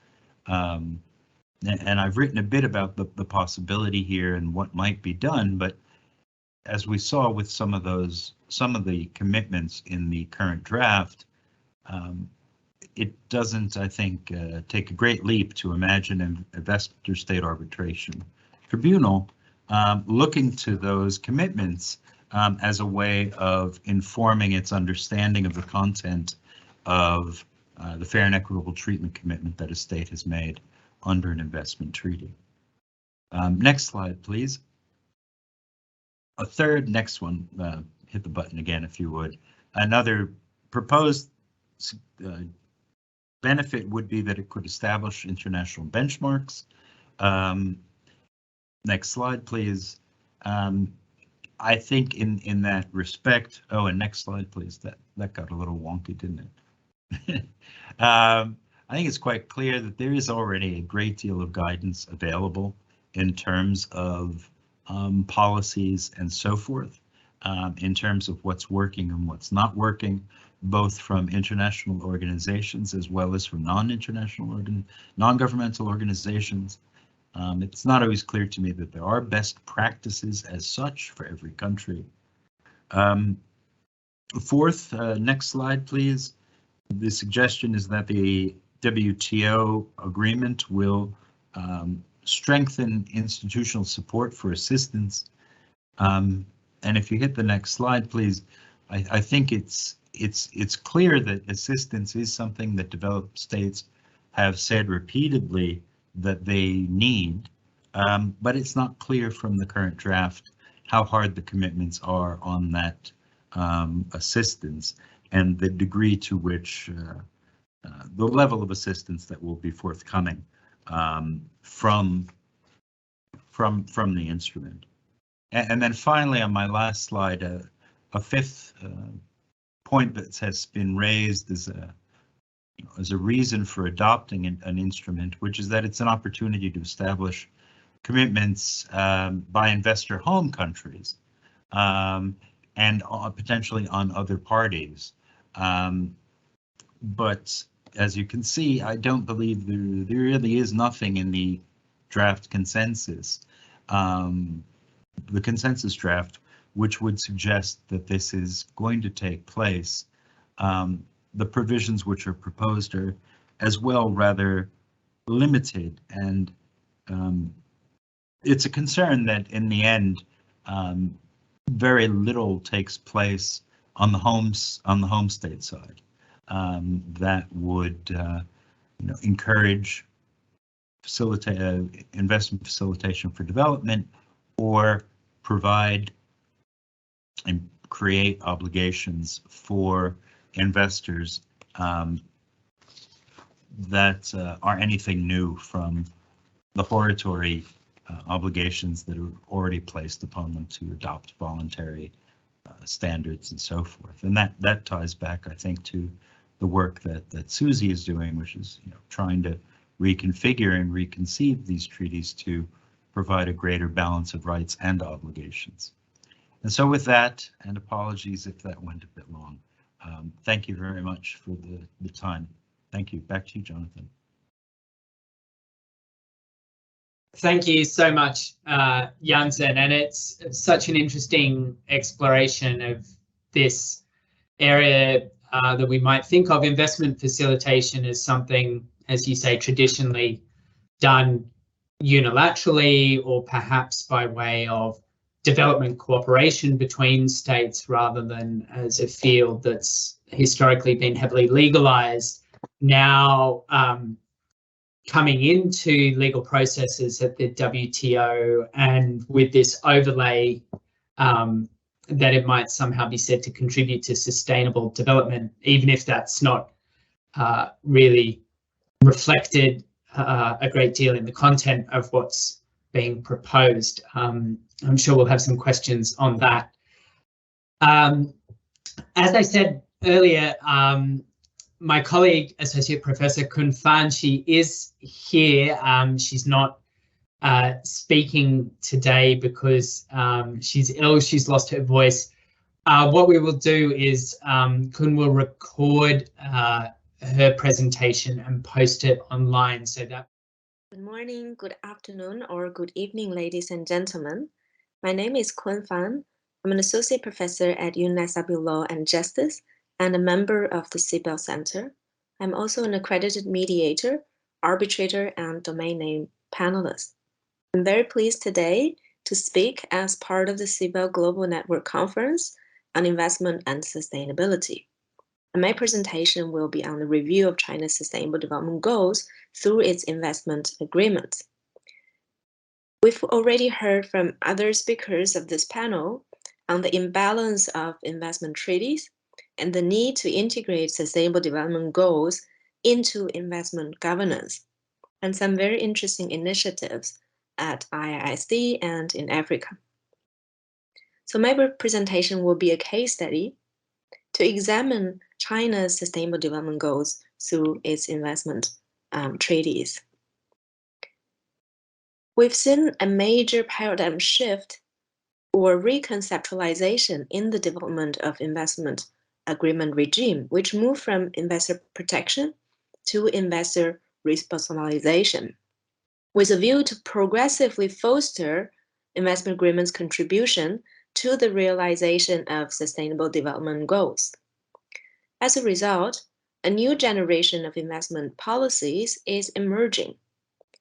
And I've written a bit about the possibility here and what might be done, but as we saw with some of the commitments in the current draft, it doesn't, I think, take a great leap to imagine an investor state arbitration tribunal looking to those commitments as a way of informing its understanding of the content of the fair and equitable treatment commitment that a state has made under an investment treaty. Next slide, please. A third, next one, hit the button again if you would. Another proposed benefit would be that it could establish international benchmarks. Next slide, please. I think in that respect, oh, and next slide, please. That got a little wonky, didn't it? I think it's quite clear that there is already a great deal of guidance available in terms of policies and so forth, in terms of what's working and what's not working, both from international organizations as well as from non-governmental organizations. It's not always clear to me that there are best practices as such for every country. Fourth, next slide, please. The suggestion is that the WTO agreement will strengthen institutional support for assistance. And if you hit the next slide, please, I think it's clear that assistance is something that developed states have said repeatedly that they need, but it's not clear from the current draft how hard the commitments are on that assistance and the degree to which the level of assistance that will be forthcoming from the instrument. And then finally, on my last slide, a fifth point that has been raised as a reason for adopting an instrument, which is that it's an opportunity to establish commitments by investor home countries and potentially on other parties. But as you can see, I don't believe there really is nothing in the draft consensus, the consensus draft, which would suggest that this is going to take place. The provisions which are proposed are as well rather limited, and it's a concern that in the end very little takes place on the home state side that would encourage investment facilitation for development or provide and create obligations for investors that are anything new from the hortatory obligations that are already placed upon them to adopt voluntary standards and so forth. And that ties back, I think, to the work that Susie is doing, which is trying to reconfigure and reconceive these treaties to provide a greater balance of rights and obligations. And so with that, and apologies if that went a bit long, thank you very much for the time. Thank you. Back to you, Jonathan. Thank you so much, Janssen, and it's such an interesting exploration of this area that we might think of investment facilitation as something, as you say, traditionally done unilaterally or perhaps by way of development cooperation between states rather than as a field that's historically been heavily legalized. Now coming into legal processes at the WTO, and with this overlay that it might somehow be said to contribute to sustainable development, even if that's not really reflected a great deal in the content of what's being proposed. I'm sure we'll have some questions on that. As I said earlier, my colleague, Associate Professor Kun Fan, she is here. She's not speaking today because she's ill. She's lost her voice. What we will do is Kun will record her presentation and post it online so that. Good morning, good afternoon, or good evening, ladies and gentlemen. My name is Kun Fan. I'm an associate professor at UNICEF Law and Justice and a member of the CIBEL Center. I'm also an accredited mediator, arbitrator, and domain name panelist. I'm very pleased today to speak as part of the CIBEL Global Network Conference on Investment and Sustainability. And my presentation will be on the review of China's Sustainable Development Goals through its investment agreements. We've already heard from other speakers of this panel on the imbalance of investment treaties and the need to integrate Sustainable Development Goals into investment governance, and some very interesting initiatives at IISD and in Africa. So my presentation will be a case study to examine China's Sustainable Development Goals through its investment treaties. We've seen a major paradigm shift or reconceptualization in the development of investment agreement regime, which moved from investor protection to investor responsabilization, with a view to progressively foster investment agreements' contribution to the realization of sustainable development goals. As a result, a new generation of investment policies is emerging,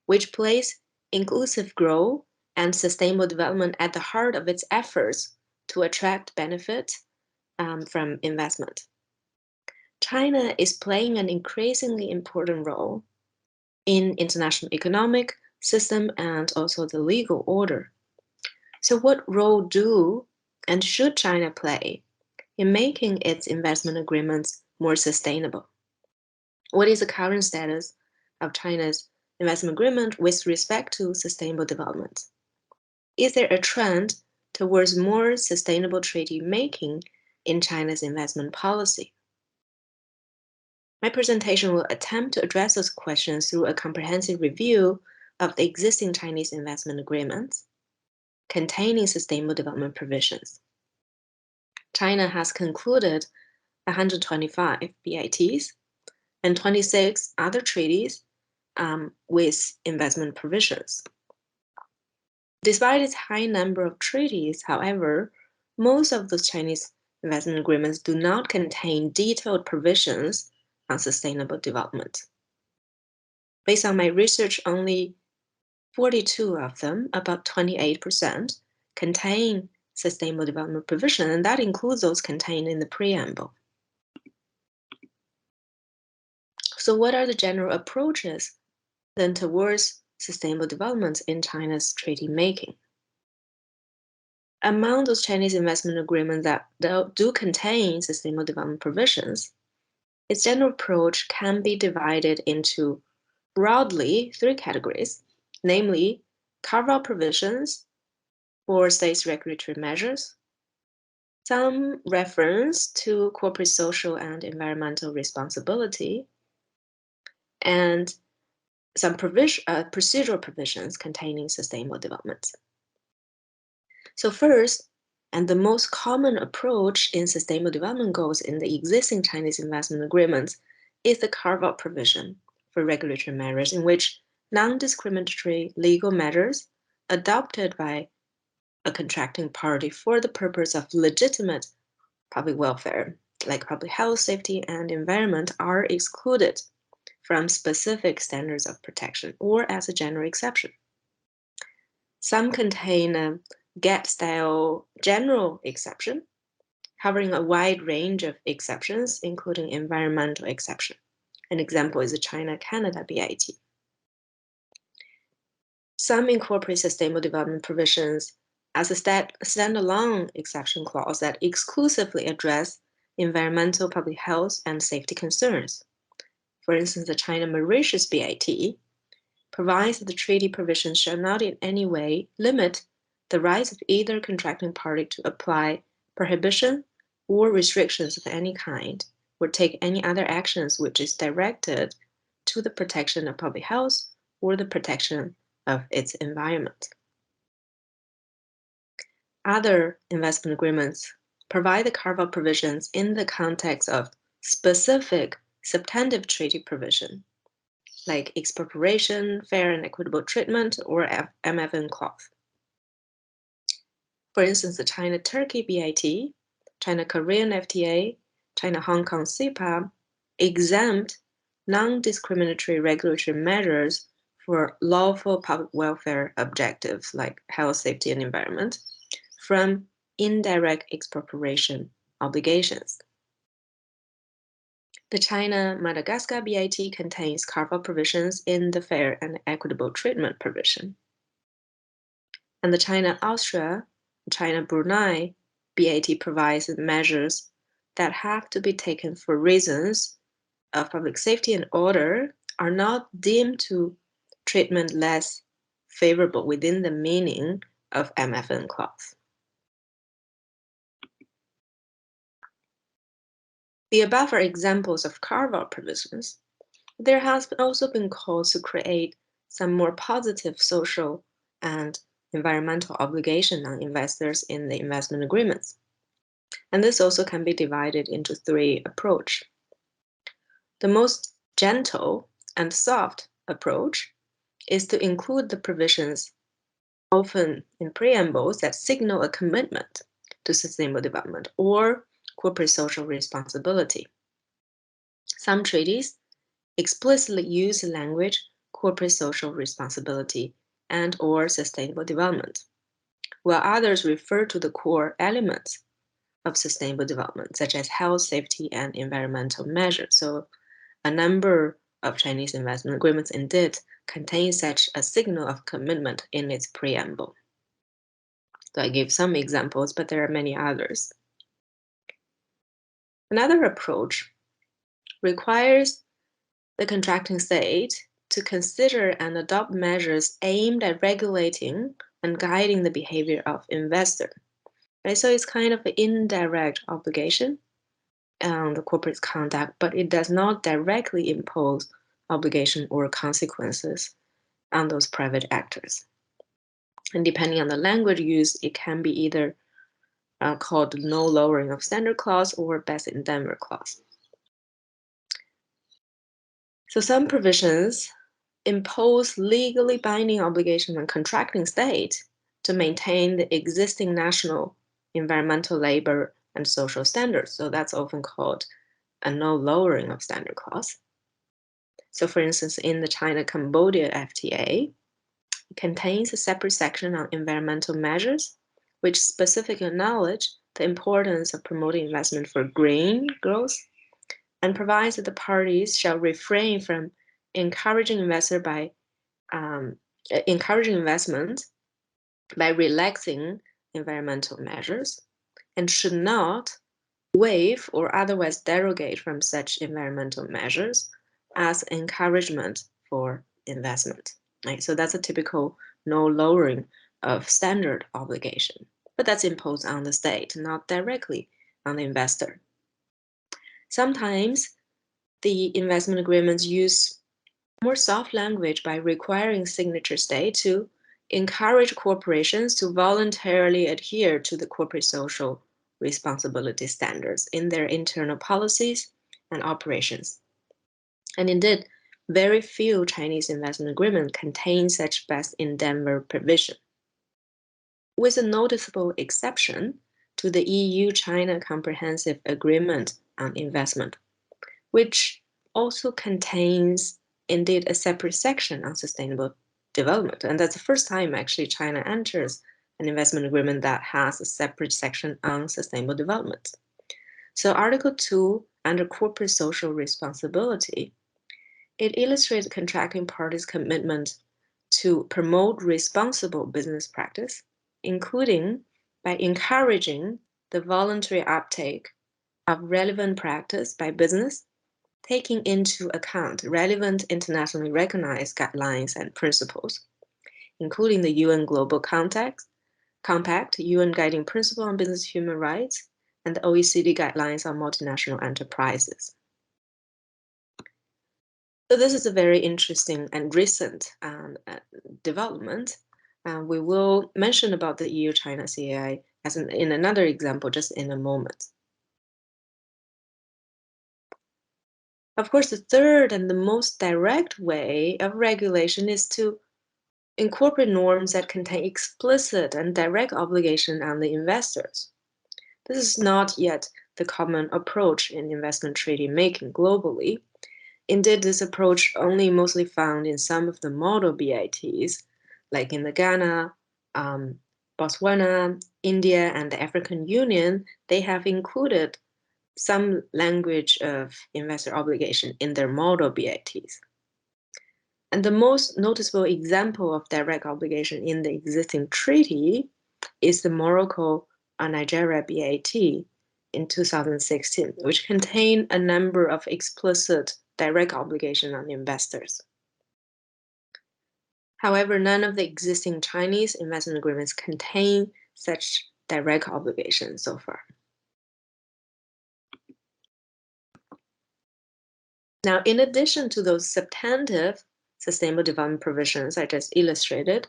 which place inclusive growth and sustainable development at the heart of its efforts to attract benefit from investment. China is playing an increasingly important role in international economic system and also the legal order. So what role do and should China play in making its investment agreements more sustainable? What is the current status of China's investment agreement with respect to sustainable development? Is there a trend towards more sustainable treaty making in China's investment policy? My presentation will attempt to address those questions through a comprehensive review of the existing Chinese investment agreements containing sustainable development provisions. China has concluded 125 BITs and 26 other treaties with investment provisions. Despite its high number of treaties, however, most of those Chinese investment agreements do not contain detailed provisions on sustainable development. Based on my research, only 42 of them, about 28%, contain sustainable development provision, and that includes those contained in the preamble. So what are the general approaches then towards sustainable development in China's treaty making? Among those Chinese investment agreements that do contain sustainable development provisions, its general approach can be divided into broadly 3 categories, namely carve-out provisions for states' regulatory measures, some reference to corporate social and environmental responsibility, and some procedural provisions containing sustainable development. So first, and the most common approach in sustainable development goals in the existing Chinese investment agreements is the carve-out provision for regulatory measures, in which non-discriminatory legal measures adopted by a contracting party for the purpose of legitimate public welfare, like public health, safety, and environment, are excluded from specific standards of protection or as a general exception. Some contain a GATT-style general exception, covering a wide range of exceptions, including environmental exception. An example is the China-Canada BIT. Some incorporate sustainable development provisions as a standalone exception clause that exclusively address environmental, public health, and safety concerns. For instance, the China-Mauritius BIT provides that the treaty provisions shall not in any way limit the rights of either contracting party to apply prohibition or restrictions of any kind, or take any other actions which is directed to the protection of public health or the protection of its environment. Other investment agreements provide the carve-out provisions in the context of specific substantive treaty provision, like expropriation, fair and equitable treatment, or MFN clause. For instance, the China-Turkey BIT, China-Korean FTA, China-Hong Kong CIPA exempt non-discriminatory regulatory measures for lawful public welfare objectives like health, safety, and environment from indirect expropriation obligations. The China-Madagascar BIT contains carve-out provisions in the fair and equitable treatment provision. And the China-Austria, China-Brunei BIT provides measures that have to be taken for reasons of public safety and order are not deemed to treatment less favorable within the meaning of MFN clause. The above are examples of carve-out provisions, there has also been calls to create some more positive social and environmental obligation on investors in the investment agreements. And this also can be divided into three approaches. The most gentle and soft approach is to include the provisions, often in preambles, that signal a commitment to sustainable development or corporate social responsibility. Some treaties explicitly use the language corporate social responsibility and/or sustainable development, while others refer to the core elements of sustainable development, such as health, safety, and environmental measures. So a number of Chinese investment agreements indeed contain such a signal of commitment in its preamble. So I gave some examples, but there are many others. Another approach requires the contracting state to consider and adopt measures aimed at regulating and guiding the behavior of investor. Right? So it's kind of an indirect obligation on the corporate conduct, but it does not directly impose obligation or consequences on those private actors. And depending on the language used, it can be either called no lowering of standard clause or best endeavor clause. So some provisions impose legally binding obligation on contracting state to maintain the existing national environmental, labor, and social standards. So that's often called a no lowering of standard clause. So for instance, in the China-Cambodia FTA, it contains a separate section on environmental measures, which specifically acknowledge the importance of promoting investment for green growth and provides that the parties shall refrain from encouraging investment by relaxing environmental measures and should not waive or otherwise derogate from such environmental measures as encouragement for investment. Right? So that's a typical no lowering of standard obligation, but that's imposed on the state, not directly on the investor. Sometimes the investment agreements use more soft language by requiring signature state to encourage corporations to voluntarily adhere to the corporate social responsibility standards in their internal policies and operations. And indeed, very few Chinese investment agreements contain such best endeavor provision, with a noticeable exception to the EU-China Comprehensive Agreement on Investment, which also contains indeed a separate section on sustainable development. And that's the first time actually China enters an investment agreement that has a separate section on sustainable development. So Article 2 under corporate social responsibility, it illustrates contracting parties' commitment to promote responsible business practice, including by encouraging the voluntary uptake of relevant practice by business, taking into account relevant internationally recognized guidelines and principles, including the UN Global Compact, UN Guiding Principle on Business Human Rights, and the OECD Guidelines on Multinational Enterprises. So this is a very interesting and recent development. We will mention about the EU-China CAI in another example just in a moment. Of course, the third and the most direct way of regulation is to incorporate norms that contain explicit and direct obligation on the investors. This is not yet the common approach in investment treaty making globally. Indeed, this approach only mostly found in some of the model BITs, like in the Ghana, Botswana, India, and the African Union. They have included some language of investor obligation in their model BITs. And the most noticeable example of direct obligation in the existing treaty is the Morocco-Nigeria BIT in 2016, which contained a number of explicit direct obligation on investors. However, none of the existing Chinese investment agreements contain such direct obligations so far. Now, in addition to those substantive sustainable development provisions I just illustrated,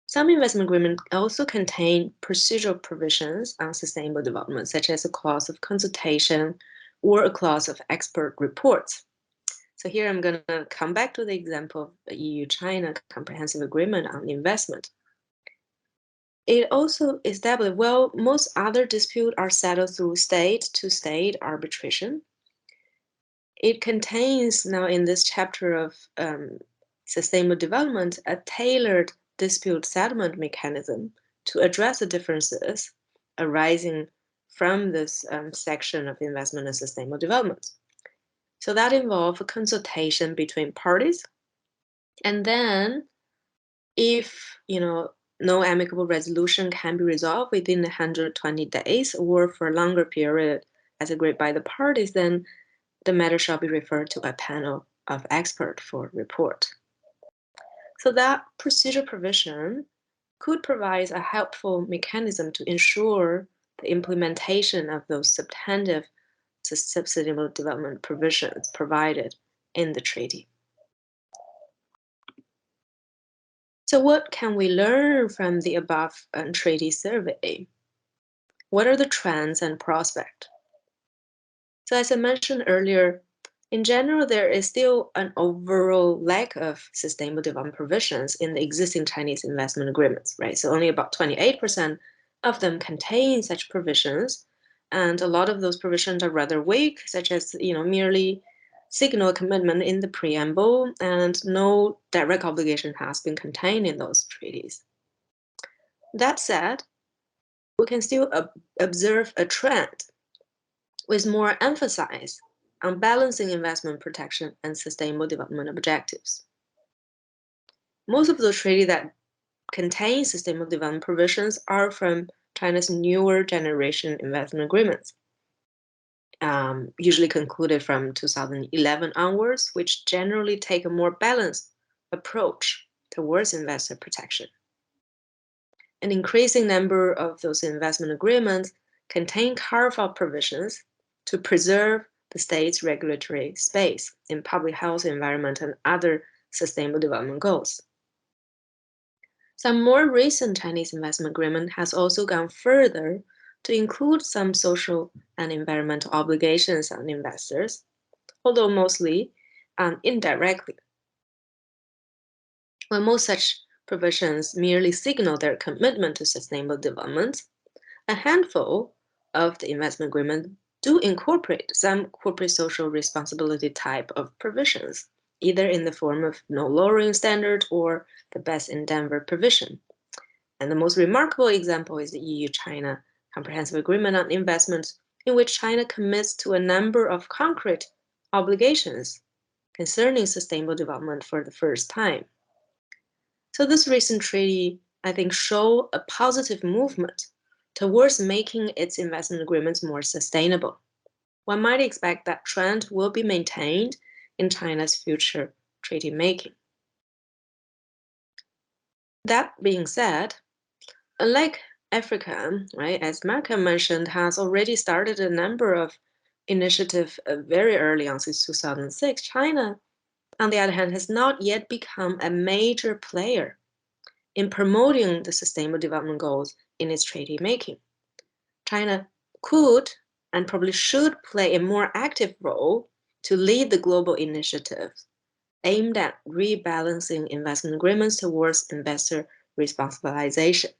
some investment agreements also contain procedural provisions on sustainable development, such as a clause of consultation or a clause of expert reports. So here I'm going to come back to the example of the EU-China Comprehensive Agreement on Investment. It also established, well, most other disputes are settled through state-to-state arbitration. It contains now in this chapter of sustainable development a tailored dispute settlement mechanism to address the differences arising from this section of investment and sustainable development. So that involves a consultation between parties, and then if no amicable resolution can be resolved within 120 days or for a longer period as agreed by the parties, then the matter shall be referred to a panel of experts for report. So that procedure provision could provide a helpful mechanism to ensure the implementation of those substantive sustainable development provisions provided in the treaty. So what can we learn from the above treaty survey? What are the trends and prospects? So as I mentioned earlier, in general, there is still an overall lack of sustainable development provisions in the existing Chinese investment agreements, right? So only about 28% of them contain such provisions, and a lot of those provisions are rather weak, such as merely signal commitment in the preamble, and no direct obligation has been contained in those treaties. That said, we can still observe a trend with more emphasis on balancing investment protection and sustainable development objectives. Most of the treaties that contain sustainable development provisions are from China's newer generation investment agreements, usually concluded from 2011 onwards, which generally take a more balanced approach towards investor protection. An increasing number of those investment agreements contain carve-out provisions to preserve the state's regulatory space in public health, environment, and other sustainable development goals. Some more recent Chinese investment agreement has also gone further to include some social and environmental obligations on investors, although mostly indirectly. When most such provisions merely signal their commitment to sustainable development, a handful of the investment agreement do incorporate some corporate social responsibility type of provisions, either in the form of no lowering standard or the best endeavor provision. And the most remarkable example is the EU-China Comprehensive Agreement on Investment, in which China commits to a number of concrete obligations concerning sustainable development for the first time. So this recent treaty, I think, shows a positive movement towards making its investment agreements more sustainable. One might expect that trend will be maintained in China's future treaty making. That being said, unlike Africa, right, as Malcolm mentioned, has already started a number of initiatives very early on since 2006, China, on the other hand, has not yet become a major player in promoting the sustainable development goals in its treaty making. China could and probably should play a more active role to lead the global initiatives aimed at rebalancing investment agreements towards investor responsibilization.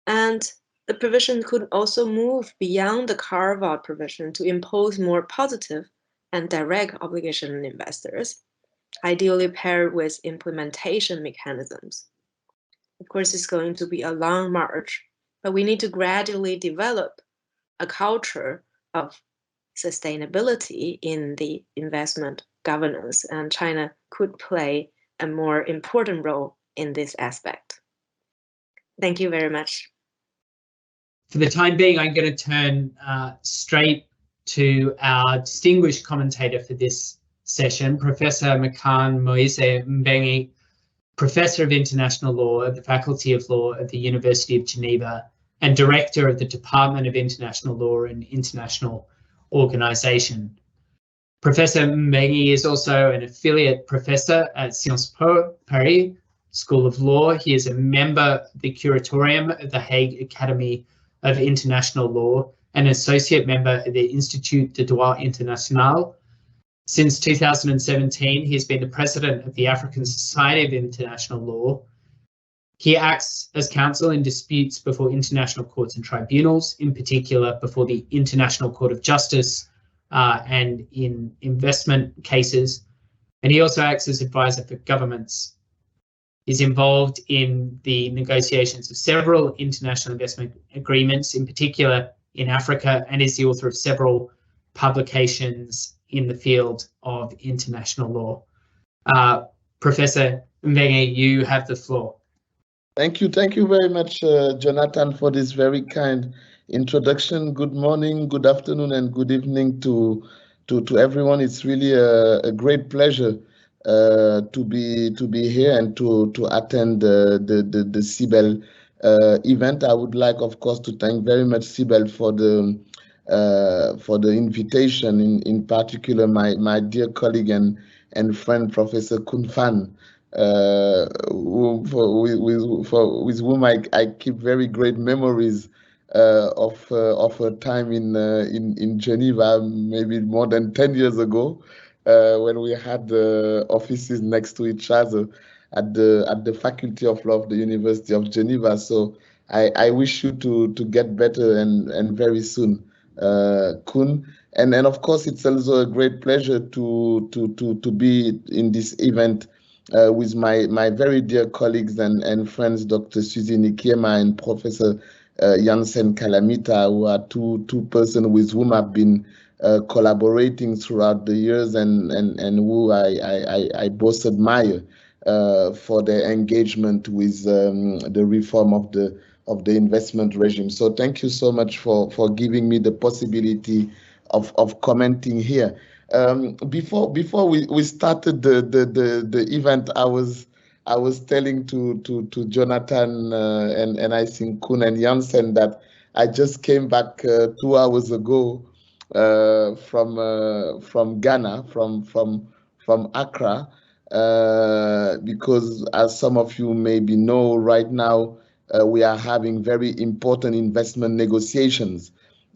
And the provision could also move beyond the carve-out provision to impose more positive and direct obligation on investors, ideally paired with implementation mechanisms. Of course, it's going to be a long march, but we need to gradually develop a culture of sustainability in the investment governance, and China could play a more important role in this aspect. Thank you very much. For the time being, I'm going to turn straight to our distinguished commentator for this session, Professor Makan Moise Mbengi, Professor of International Law at the Faculty of Law at the University of Geneva and Director of the Department of International Law and International Organization. Professor Mbengue is also an affiliate professor at Sciences Po Paris School of Law. He is a member of the Curatorium of the Hague Academy of International Law, an associate member of the Institut de Droit International. Since 2017, he has been the president of the African Society of International Law. He acts as counsel in disputes before international courts and tribunals, in particular before the International Court of Justice and in investment cases. And he also acts as advisor for governments. He's involved in the negotiations of several international investment agreements, in particular in Africa, and is the author of several publications in the field of international law. Professor Mbengue, you have the floor. Thank you very much, Jonathan, for this very kind introduction. Good morning, good afternoon, and good evening to everyone. It's really a great pleasure to be here and to attend the CIBEL event. I would like, of course, to thank very much CIBEL for the invitation. In particular, my dear colleague and friend, Professor Kun Phan, with whom I keep very great memories of her time in Geneva, maybe more than 10 years ago, when we had the offices next to each other at the Faculty of Law of the University of Geneva. So I wish you to get better and very soon, Kun. And of course, it's also a great pleasure to be in this event with my very dear colleagues and friends, Dr. Suzy Nikiema and Professor Jansen Kalamita, who are two persons with whom I've been collaborating throughout the years and who I both admire for their engagement with the reform of the investment regime. So thank you so much for giving me the possibility of commenting here. Before we started the event, I was telling to Jonathan and I think Kun and Jansen that I just came back 2 hours ago from Ghana, from Accra, because as some of you maybe know, right now we are having very important investment negotiations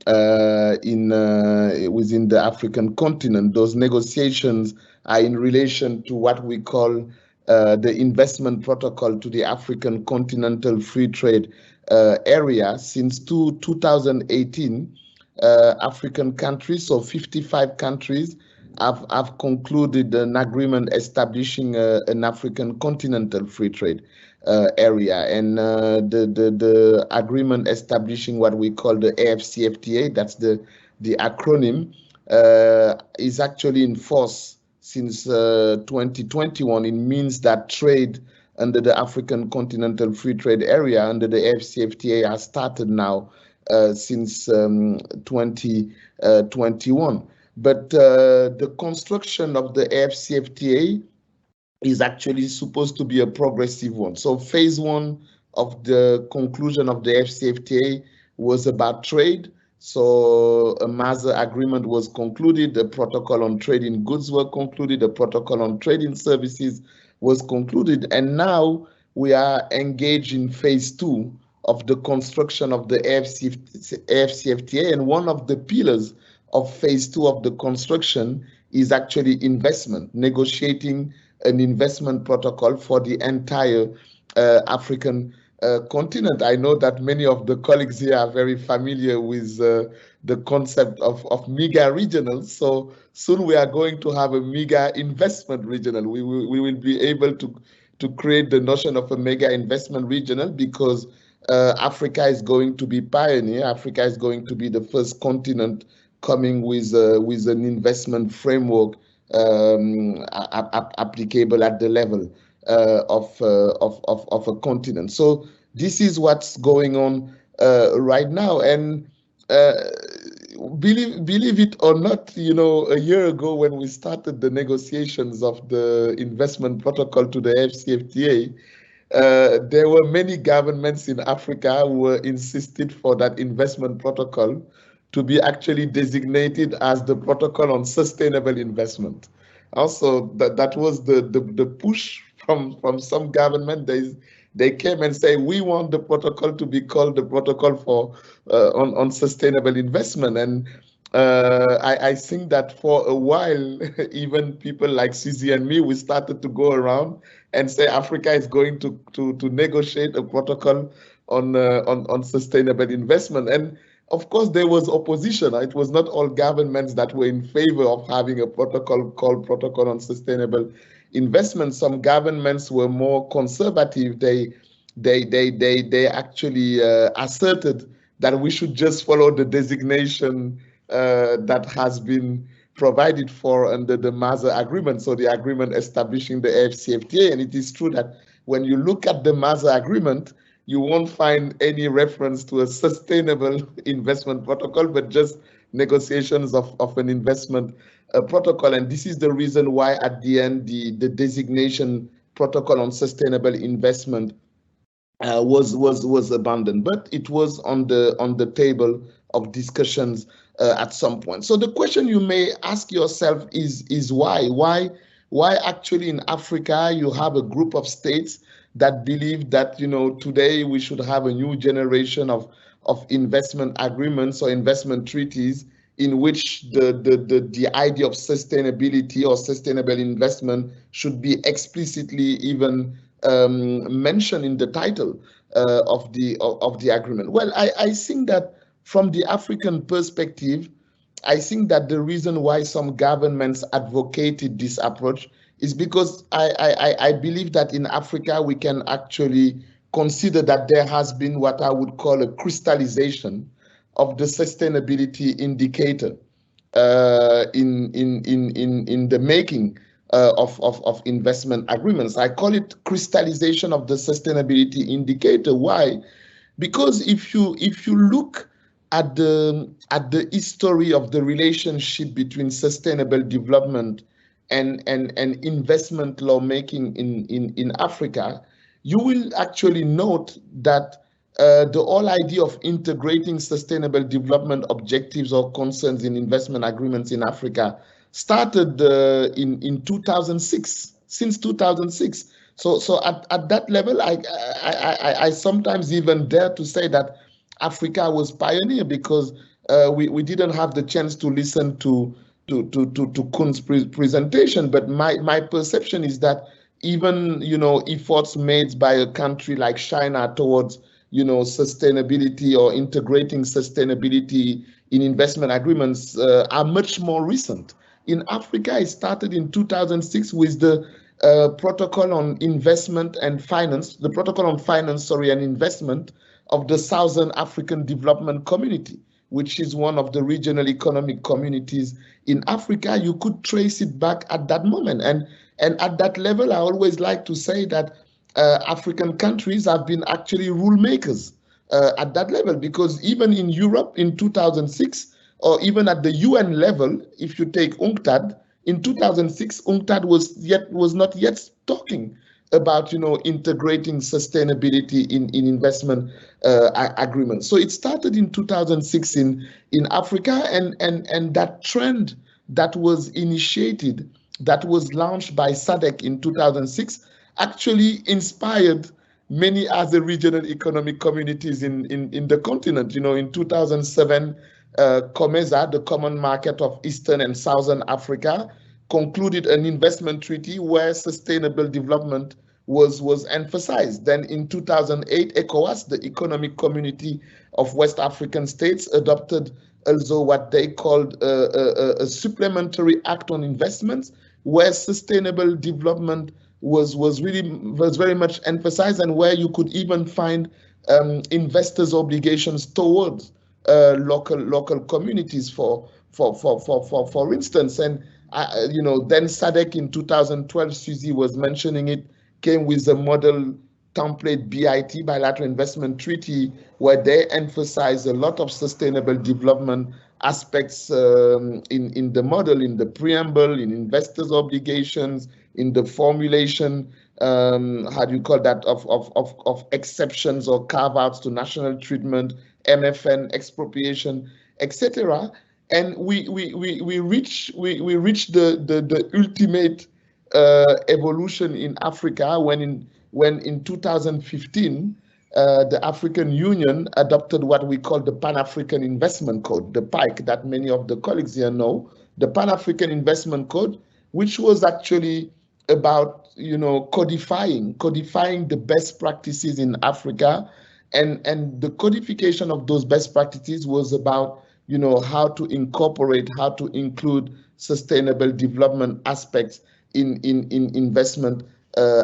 within the African continent. Those negotiations are in relation to what we call the investment protocol to the African Continental Free Trade area. Since 2018, African countries, so 55 countries, have concluded an agreement establishing an African Continental Free Trade area, and the agreement establishing what we call the AFCFTA, that's the acronym, is actually in force since 2021. It means that trade under the African Continental Free Trade Area under the AFCFTA has started now since 2021. But the construction of the AFCFTA is actually supposed to be a progressive one. So phase one of the conclusion of the AFCFTA was about trade. So a master agreement was concluded, the protocol on trade in goods were concluded, the protocol on trade in services was concluded, and now we are engaged in phase two of the construction of the AFCFTA, and one of the pillars of phase two of the construction is actually investment, negotiating an investment protocol for the entire African continent. I know that many of the colleagues here are very familiar with the concept of mega regionals. So soon we are going to have a mega investment regional. We will be able to create the notion of a mega investment regional because Africa is going to be pioneer. Africa is going to be the first continent coming with an investment framework applicable at the level of a continent. So this is what's going on right now, and believe it or not, you know, a year ago when we started the negotiations of the investment protocol to the AFCFTA, there were many governments in Africa who were insisted for that investment protocol to be actually designated as the protocol on sustainable investment. Also, that was the push from some government. They came and say, we want the protocol to be called the protocol for on sustainable investment. And I think that for a while, even people like Suzy and me, we started to go around and say Africa is going to negotiate a protocol on sustainable investment. And of course, there was opposition. It was not all governments that were in favor of having a protocol called Protocol on Sustainable Investment. Some governments were more conservative. They actually asserted that we should just follow the designation that has been provided for under the MAZA agreement, so the agreement establishing the AFCFTA. And it is true that when you look at the MAZA agreement, you won't find any reference to a sustainable investment protocol, but just negotiations of an investment protocol. And this is the reason why at the end, the designation protocol on sustainable investment was abandoned, but it was on the table of discussions at some point. So the question you may ask yourself is why actually in Africa you have a group of states that believe that today we should have a new generation of investment agreements or investment treaties in which the idea of sustainability or sustainable investment should be explicitly even mentioned in the title of the agreement. Well, I think that from the African perspective, I think that the reason why some governments advocated this approach is because I believe that in Africa we can actually consider that there has been what I would call a crystallization of the sustainability indicator in the making of investment agreements. I call it crystallization of the sustainability indicator. Why? Because if you look at the history of the relationship between sustainable development and investment lawmaking in Africa, you will actually note that the whole idea of integrating sustainable development objectives or concerns in investment agreements in Africa started in 2006, since 2006. So at that level, I sometimes even dare to say that Africa was pioneer, because we didn't have the chance to listen to Koen's presentation, but my perception is that even efforts made by a country like China towards sustainability or integrating sustainability in investment agreements are much more recent. In Africa, it started in 2006 with the protocol on investment and finance, the protocol on finance, and investment of the Southern African Development Community, which is one of the regional economic communities in Africa. You could trace it back at that moment. And at that level, I always like to say that African countries have been actually rule makers at that level, because even in Europe in 2006, or even at the UN level, if you take UNCTAD, in 2006, UNCTAD was not yet talking about integrating sustainability in investment agreements. So it started in 2006 in Africa, and that trend that was initiated, that was launched by SADC in 2006, actually inspired many other regional economic communities in the continent. In 2007, COMESA, the Common Market of Eastern and Southern Africa, concluded an investment treaty where sustainable development was emphasized. Then in 2008, ECOWAS, the Economic Community of West African States, adopted also what they called a supplementary act on investments, where sustainable development was very much emphasized, and where you could even find investors' obligations towards local communities, for instance. And then SADC in 2012, Suzy was mentioning it, came with a model template BIT, bilateral investment treaty, where they emphasize a lot of sustainable development aspects in the model, in the preamble, in investors' obligations, in the formulation, of exceptions or carve-outs to national treatment, MFN, expropriation. etc. And we reach the ultimate evolution in Africa when in 2015 the African Union adopted what we call the Pan-African Investment Code, the PICE, that many of the colleagues here know, the Pan-African Investment Code, which was actually about, you know, codifying the best practices in Africa, and the codification of those best practices was about, you know, how to incorporate, how to include sustainable development aspects in investment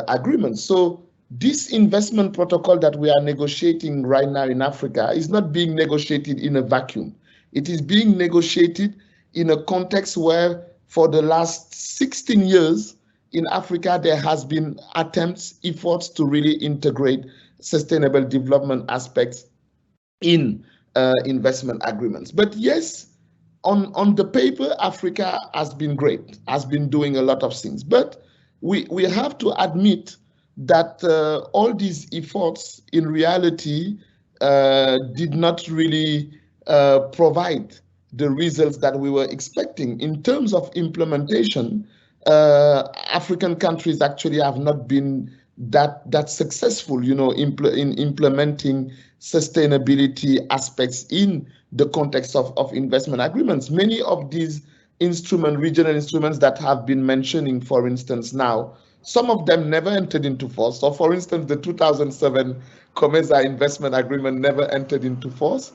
agreements. So this investment protocol that we are negotiating right now in Africa is not being negotiated in a vacuum. It is being negotiated in a context where for the last 16 years in Africa, there has been efforts to really integrate sustainable development aspects in investment agreements. But yes, on the paper, Africa has been great, has been doing a lot of things. But we have to admit that all these efforts in reality did not really provide the results that we were expecting. In terms of implementation, African countries actually have not been that successful, you know, in implementing sustainability aspects in the context of investment agreements. Many of these regional instruments that have been mentioning, for instance, now, some of them never entered into force. So, for instance, the 2007 COMESA investment agreement never entered into force.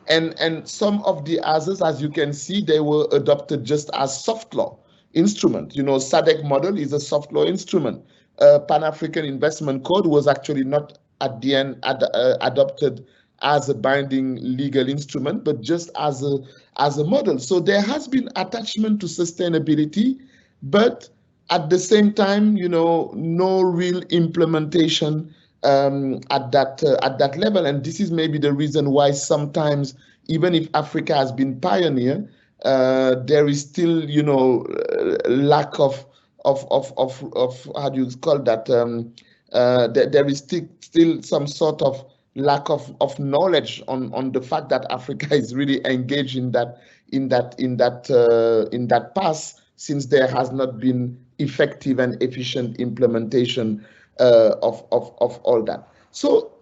And some of the others, as you can see, they were adopted just as soft law instrument. You know, SADC model is a soft law instrument. Pan-African Investment Code was actually not at the end adopted as a binding legal instrument, but just as a model. So there has been attachment to sustainability, but at the same time, you know, no real implementation at that level. And this is maybe the reason why sometimes, even if Africa has been pioneer, there is still, you know, lack of how do you call that? There is still some sort of lack of knowledge on the fact that Africa is really engaged in that path, since there has not been effective and efficient implementation of all that. So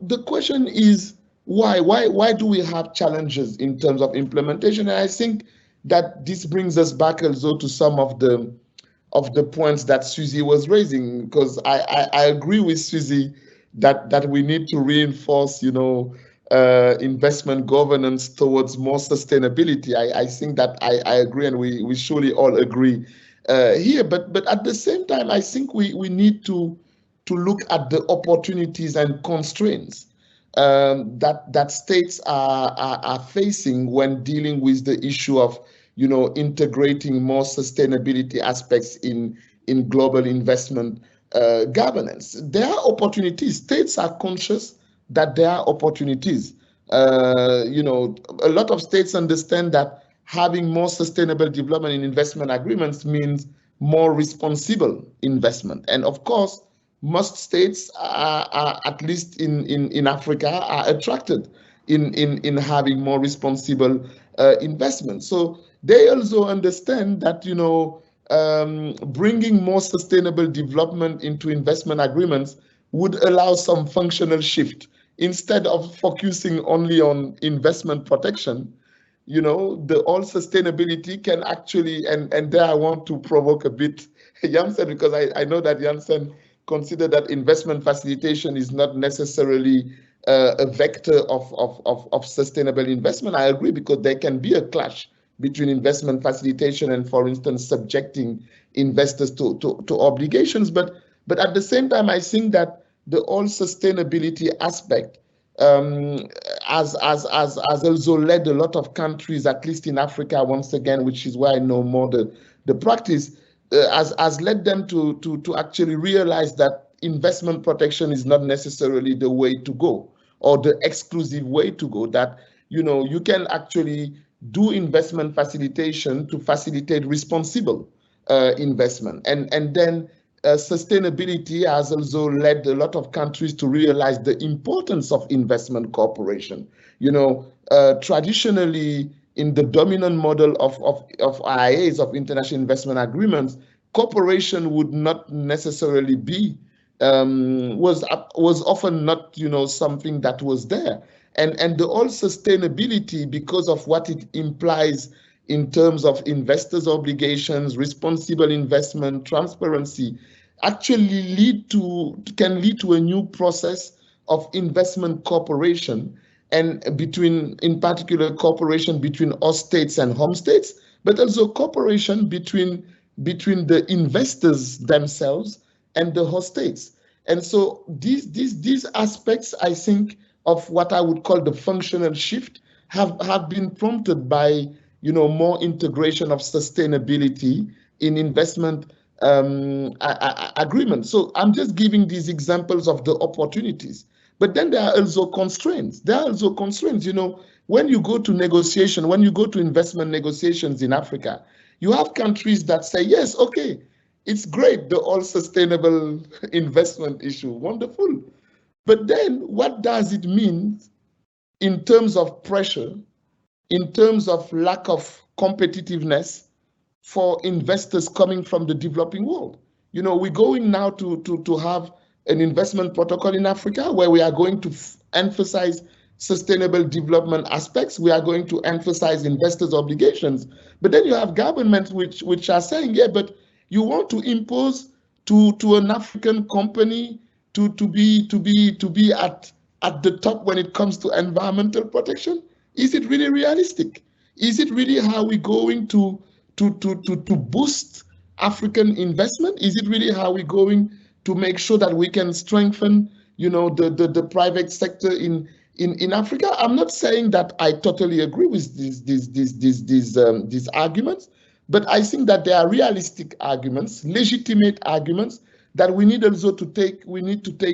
the question is, why do we have challenges in terms of implementation? And I think that this brings us back also to some of the points that Suzy was raising, because I agree with Suzy that we need to reinforce, you know, investment governance towards more sustainability. I think that I agree, and we surely all agree here. But at the same time, I think we need to look at the opportunities and constraints that states are facing when dealing with the issue of, you know, integrating more sustainability aspects in global investment governance. There are opportunities. States are conscious that there are opportunities. You know, a lot of states understand that having more sustainable development in investment agreements means more responsible investment. And of course, most states are at least in Africa, are attracted in having more responsible investment. So they also understand that, you know, bringing more sustainable development into investment agreements would allow some functional shift. Instead of focusing only on investment protection, you know, the all sustainability can actually, and there I want to provoke a bit Janssen, because I know that Janssen consider that investment facilitation is not necessarily a vector of sustainable investment. I agree, because there can be a clash between investment facilitation and, for instance, subjecting investors to obligations. But at the same time, I think that the all sustainability aspect has also led a lot of countries, at least in Africa, once again, which is where I know more the practice, has led them to actually realize that investment protection is not necessarily the way to go, or the exclusive way to go. That, you know, you can actually do investment facilitation to facilitate responsible investment, and then sustainability has also led a lot of countries to realize the importance of investment cooperation. You know, traditionally, the dominant model of IIAs, of international investment agreements, cooperation would not necessarily be was often not, you know, something that was there, and the whole sustainability, because of what it implies in terms of investors' obligations, responsible investment, transparency, actually can lead to a new process of investment cooperation, and in particular cooperation between host states and home states, but also cooperation between the investors themselves and the host states. And so these aspects, I think, of what I would call the functional shift have been prompted by, you know, more integration of sustainability in investment agreements. So I'm just giving these examples of the opportunities. But then there are also constraints. You know, when you go to negotiation, when you go to investment negotiations in Africa, you have countries that say, yes, okay, it's great, the all sustainable investment issue, wonderful. But then what does it mean in terms of pressure, in terms of lack of competitiveness for investors coming from the developing world? You know, we're going now to have an investment protocol in Africa where we are going to emphasize sustainable development aspects. We are going to emphasize investors' obligations. But then you have governments which are saying, yeah, but you want to impose to an African company to be at the top when it comes to environmental protection? Is it really realistic? Is it really how we're going to boost African investment? Is it really how we're going to make sure that we can strengthen, you know, the private sector in Africa? I'm not saying that I totally agree with these arguments, but I think that there are realistic arguments, legitimate arguments that we need also to take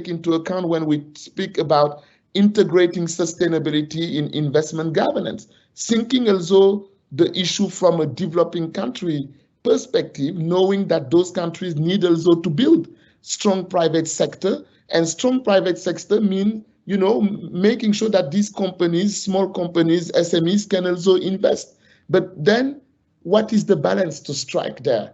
into account when we speak about integrating sustainability in investment governance, thinking also the issue from a developing country perspective, knowing that those countries need also to build strong private sector, and strong private sector mean, you know, making sure that these companies, small companies, SMEs can also invest. But then what is the balance to strike there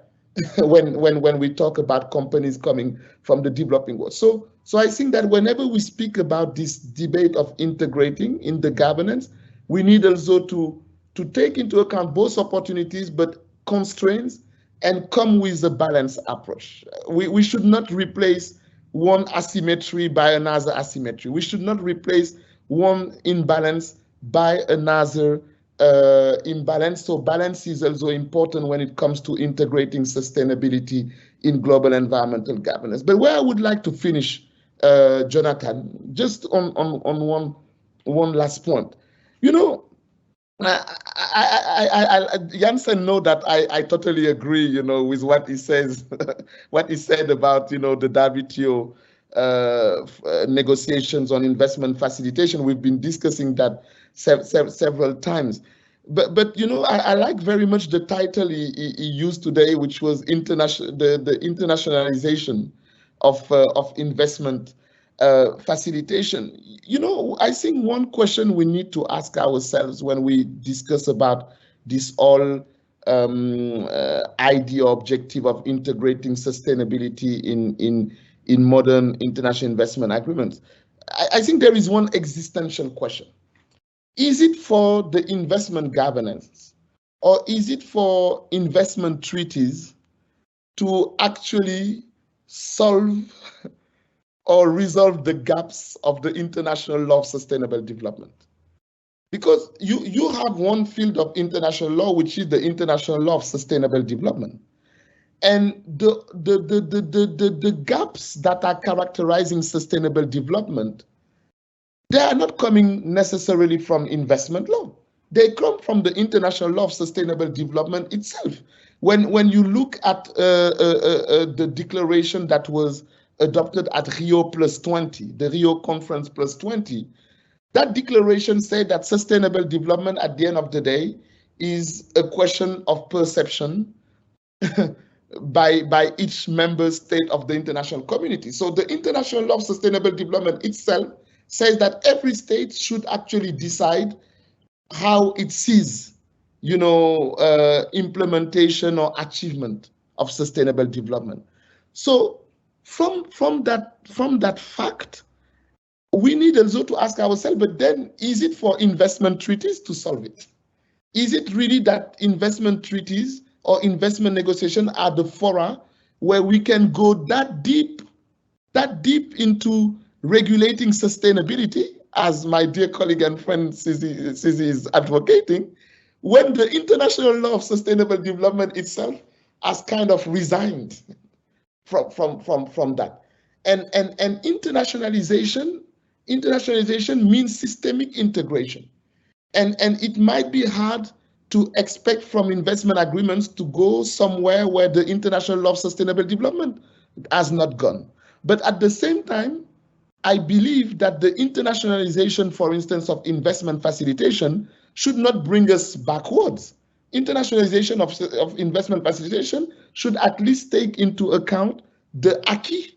when we talk about companies coming from the developing world? So I think that whenever we speak about this debate of integrating in the governance, we need also to take into account both opportunities but constraints and come with a balanced approach. We should not replace one asymmetry by another asymmetry. We should not replace one imbalance by another imbalance. So balance is also important when it comes to integrating sustainability in global environmental governance. But where I would like to finish, Jonathan, just on one last point. You know, Janssen know that I totally agree, you know, with what he says, what he said about, you know, the WTO negotiations on investment facilitation. We've been discussing that several times. But you know, I like very much the title he used today, which was the internationalization of investment facilitation. You know, I think one question we need to ask ourselves when we discuss about this whole idea, objective of integrating sustainability in modern international investment agreements, I think there is one existential question. Is it for the investment governance, or is it for investment treaties to actually solve or resolve the gaps of the international law of sustainable development? Because you have one field of international law, which is the international law of sustainable development. And the gaps that are characterizing sustainable development, they are not coming necessarily from investment law. They come from the international law of sustainable development itself. When you look at the declaration that was adopted at Rio +20, the Rio Conference +20, that declaration said that sustainable development at the end of the day is a question of perception by each member state of the international community. So the international law of sustainable development itself says that every state should actually decide how it sees implementation or achievement of sustainable development. So from that fact, we need also to ask ourselves, but then is it for investment treaties to solve it? Is it really that investment treaties or investment negotiation are the fora where we can go that deep into regulating sustainability, as my dear colleague and friend Sisi is advocating, when the international law of sustainable development itself has kind of resigned from that? And internationalization means systemic integration. And it might be hard to expect from investment agreements to go somewhere where the international law of sustainable development has not gone. But at the same time, I believe that the internationalization, for instance, of investment facilitation should not bring us backwards. Internationalization of investment facilitation should at least take into account the acquis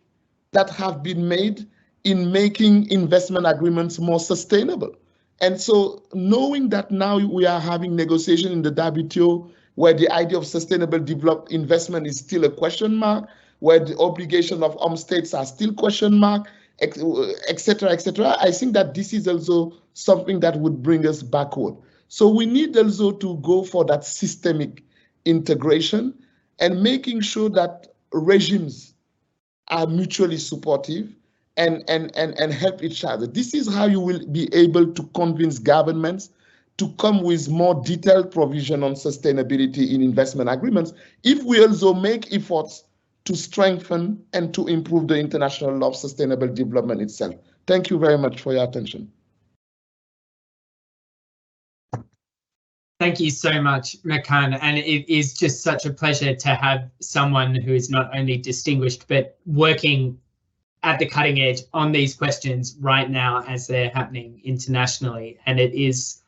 that have been made in making investment agreements more sustainable. And so knowing that now we are having negotiation in the WTO where the idea of sustainable development investment is still a question mark, where the obligation of home states are still question mark, etc., etc., I think that this is also something that would bring us backward. So we need also to go for that systemic integration and making sure that regimes are mutually supportive and help each other. This is how you will be able to convince governments to come with more detailed provision on sustainability in investment agreements if we also make efforts to strengthen and to improve the international law of sustainable development itself. Thank you very much for your attention. Thank you so much, Makan, and it is just such a pleasure to have someone who is not only distinguished but working at the cutting edge on these questions right now as they're happening internationally. And it is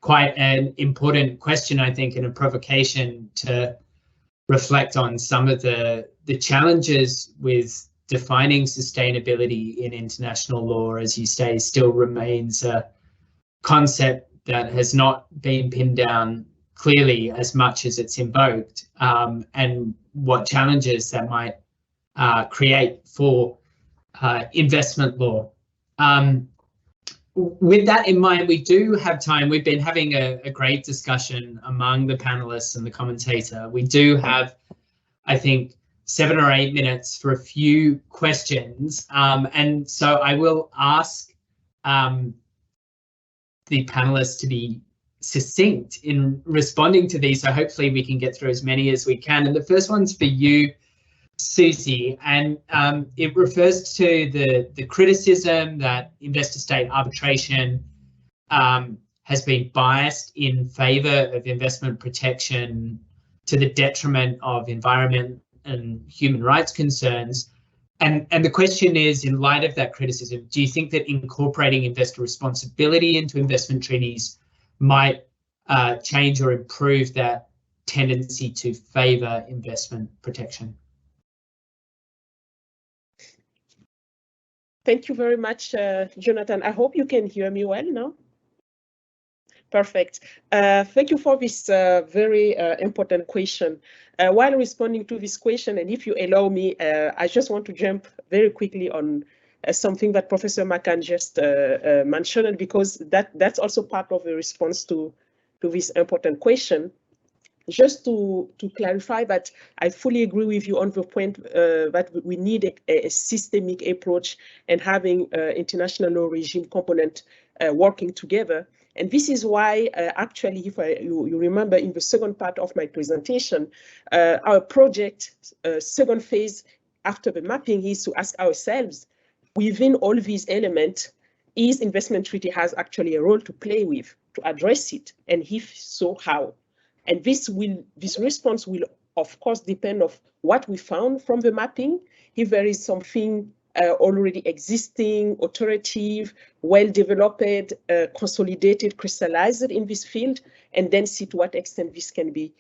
quite an important question, I think, and a provocation to reflect on some of the challenges with defining sustainability in international law, as you say, still remains a concept that has not been pinned down clearly as much as it's invoked, and what challenges that might create for investment law. With that in mind, we do have time. We've been having a great discussion among the panelists and the commentator. We do have, I think, 7 or 8 minutes for a few questions. And so I will ask the panelists to be succinct in responding to these. So hopefully we can get through as many as we can. And the first one's for you, Susie, and it refers to the criticism that investor-state arbitration has been biased in favour of investment protection to the detriment of environment and human rights concerns. And the question is, in light of that criticism, do you think that incorporating investor responsibility into investment treaties might change or improve that tendency to favour investment protection? Thank you very much, Jonathan. I hope you can hear me well now. Perfect. Thank you for this very important question. While responding to this question, and if you allow me, I just want to jump very quickly on something that Professor Makan just mentioned, because that's also part of the response to this important question. Just to clarify that I fully agree with you on the point that we need a systemic approach and having international law regime component working together. And this is why actually, if you remember in the second part of my presentation, our project second phase after the mapping is to ask ourselves, within all these elements, is investment treaty has actually a role to play with to address it, and if so, how? And this response will, of course, depend on what we found from the mapping. If there is something already existing, authoritative, well-developed, consolidated, crystallized in this field, and then see to what extent this can be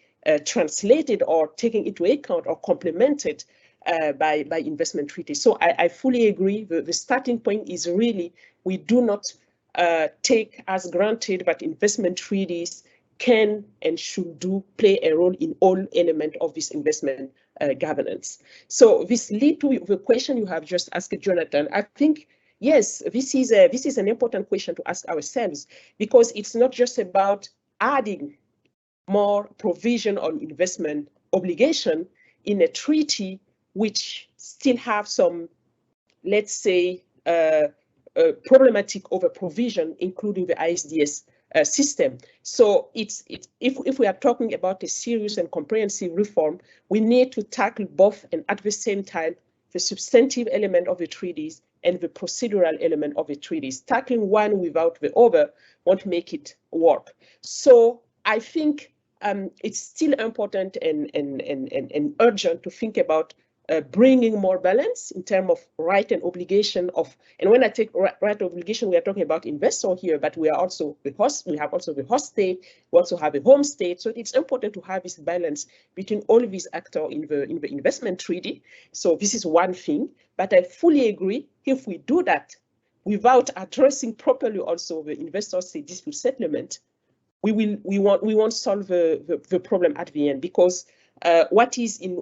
translated or taken into account or complemented by investment treaties. So I fully agree. The starting point is really, we do not take as granted that investment treaties can and should play a role in all elements of this investment governance. So this leads to the question you have just asked, Jonathan. I think, yes, this is an important question to ask ourselves, because it's not just about adding more provision on investment obligation in a treaty which still have some, let's say, problematic over provision, including the ISDS system. So if we are talking about a serious and comprehensive reform, we need to tackle both, and at the same time, the substantive element of the treaties and the procedural element of the treaties. Tackling one without the other won't make it work. So I think it's still important and urgent to think about bringing more balance in terms of right and obligation of, and when I take right and obligation, we are talking about investor here, but we are also the host, we have also the host state, we also have a home state. So it's important to have this balance between all of these actors in the investment treaty. So this is one thing, but I fully agree, if we do that without addressing properly also the investor state dispute settlement, we won't solve the problem at the end, because what is in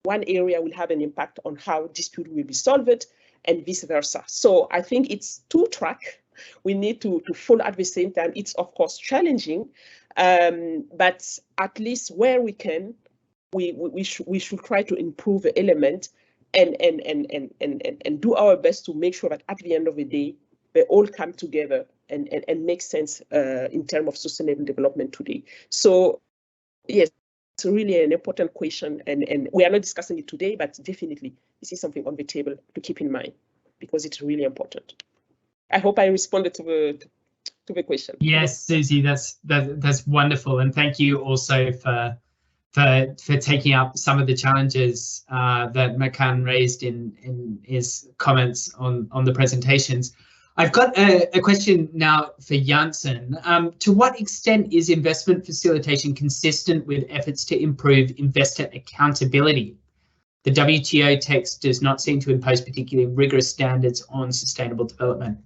one area will have an impact on how dispute will be solved, and vice versa. So I think it's two track. We need to follow at the same time. It's of course challenging, but at least where we can, we should try to improve the element and do our best to make sure that at the end of the day they all come together and make sense in terms of sustainable development today. So yes, it's really an important question, and we are not discussing it today, but definitely this is something on the table to keep in mind, because it's really important. I hope I responded to the question. Yes, Susie, that's wonderful, and thank you also for taking up some of the challenges that Makan raised in his comments on the presentations. I've got a question now for Janssen. To what extent is investment facilitation consistent with efforts to improve investor accountability? The WTO text does not seem to impose particularly rigorous standards on sustainable development.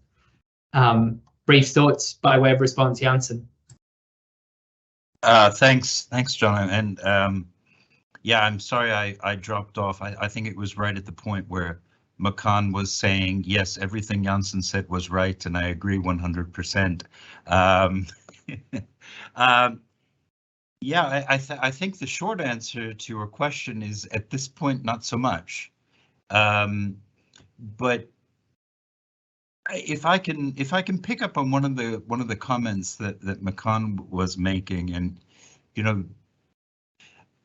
Brief thoughts by way of response, Janssen. Thanks, John. And yeah, I'm sorry I dropped off. I think it was right at the point where Makan was saying, yes, everything Janssen said was right, and I agree 100%. Yeah, I think the short answer to your question is, at this point, not so much. But if I can pick up on one of the comments that Makan was making, and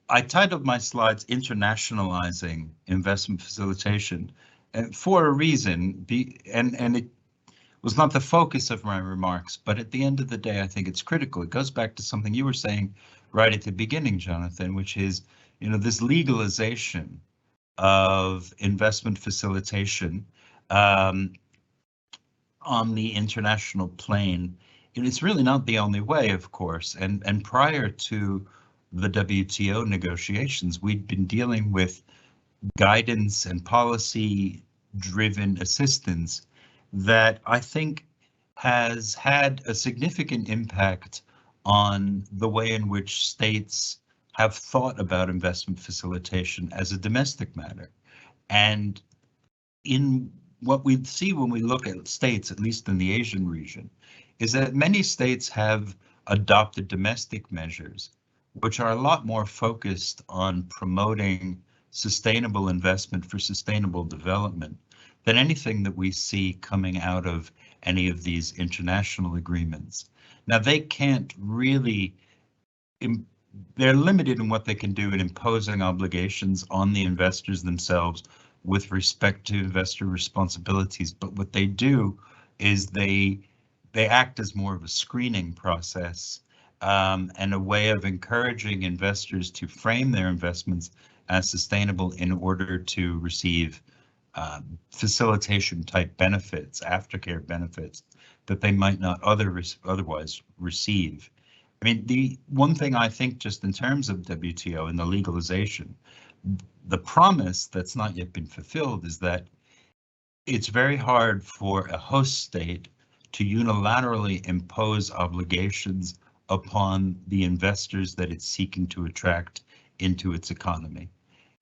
I titled my slides "Internationalizing Investment Facilitation," and for a reason, and it was not the focus of my remarks, but at the end of the day, I think it's critical. It goes back to something you were saying right at the beginning, Jonathan, which is, this legalization of investment facilitation on the international plane. It's really not the only way, of course, and prior to the WTO negotiations, we'd been dealing with guidance and policy-driven assistance that I think has had a significant impact on the way in which states have thought about investment facilitation as a domestic matter. And in what we see when we look at states, at least in the Asian region, is that many states have adopted domestic measures which are a lot more focused on promoting sustainable investment for sustainable development than anything that we see coming out of any of these international agreements. Now, they can't really, they're limited in what they can do in imposing obligations on the investors themselves with respect to investor responsibilities, but what they do is they act as more of a screening process and a way of encouraging investors to frame their investments as sustainable in order to receive facilitation type benefits, aftercare benefits that they might not otherwise receive. I mean, the one thing I think, just in terms of WTO and the legalization, the promise that's not yet been fulfilled is that it's very hard for a host state to unilaterally impose obligations upon the investors that it's seeking to attract into its economy.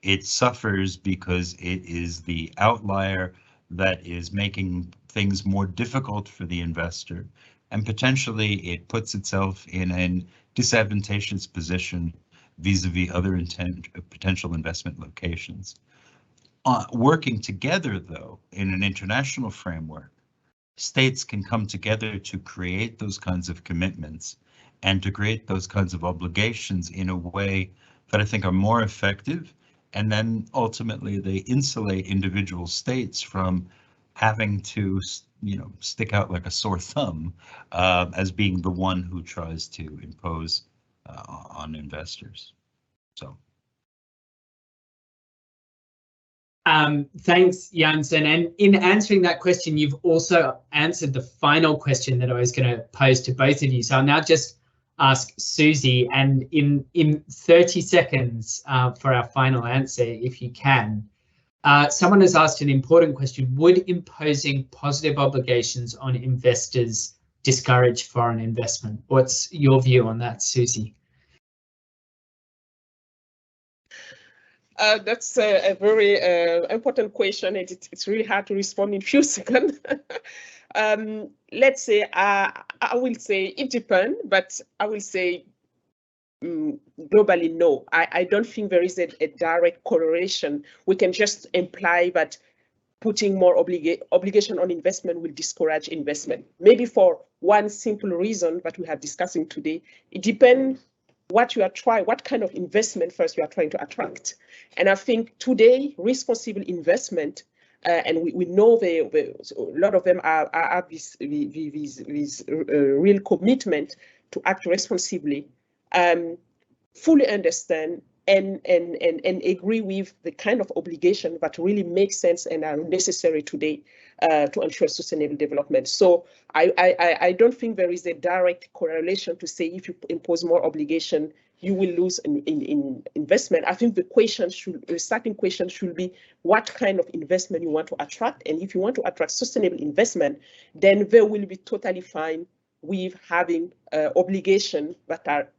It suffers because it is the outlier that is making things more difficult for the investor, and potentially it puts itself in a disadvantageous position vis-a-vis other potential investment locations. Working together, though, in an international framework, states can come together to create those kinds of commitments and to create those kinds of obligations in a way that I think are more effective, and then ultimately they insulate individual states from having to, stick out like a sore thumb as being the one who tries to impose on investors. So. Thanks, Janssen. And in answering that question, you've also answered the final question that I was going to pose to both of you. So I'll now just ask Susie, and in 30 seconds for our final answer, if you can. Someone has asked an important question. Would imposing positive obligations on investors discourage foreign investment? What's your view on that, Susie? That's a very important question, and it's really hard to respond in a few seconds. Let's say, I will say it depends, but I will say globally, no. I don't think there is a direct correlation. We can just imply that putting more obligation on investment will discourage investment. Maybe for one simple reason that we are discussing today. It depends what kind of investment first you are trying to attract. And I think today, responsible investment, and we know a lot of them are this real commitment to act responsibly, fully understand and agree with the kind of obligation that really makes sense and are necessary today to ensure sustainable development. So I don't think there is a direct correlation to say if you impose more obligation, you will lose in investment. I think the starting question should be what kind of investment you want to attract. And if you want to attract sustainable investment, then they will be totally fine with having obligations that are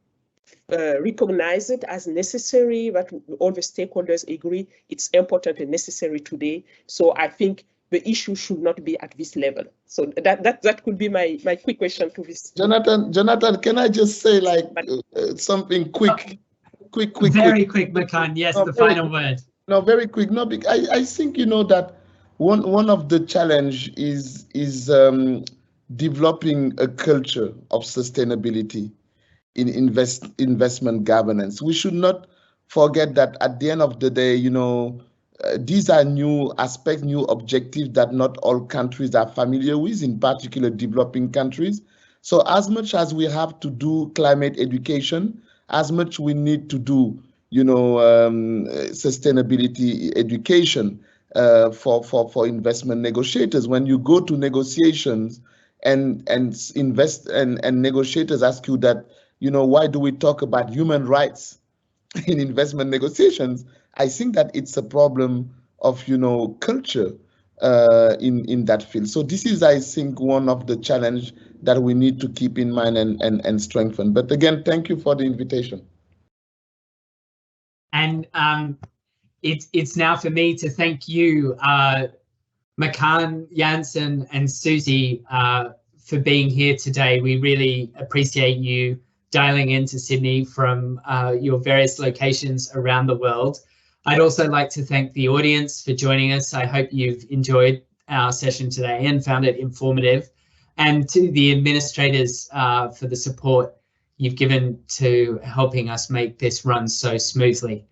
recognized as necessary, but all the stakeholders agree it's important and necessary today. So I think the issue should not be at this level. So that could be my quick question to this. Jonathan, can I just say something quick? Very quick, Makan. Yes, the final word. No, very quick. No, I think that one of the challenge is developing a culture of sustainability in investment governance. We should not forget that at the end of the day, these are new aspects, new objectives that not all countries are familiar with, in particular developing countries. So as much as we have to do climate education, as much we need to do, sustainability education for investment negotiators. When you go to negotiations and negotiators ask you that, why do we talk about human rights in investment negotiations? I think that it's a problem of, culture in that field. So this is, I think, one of the challenges that we need to keep in mind and strengthen. But again, thank you for the invitation. And it's now for me to thank you, Makan, Janssen, and Susie, for being here today. We really appreciate you dialing into Sydney from your various locations around the world. I'd also like to thank the audience for joining us. I hope you've enjoyed our session today and found it informative, and to the administrators for the support you've given to helping us make this run so smoothly.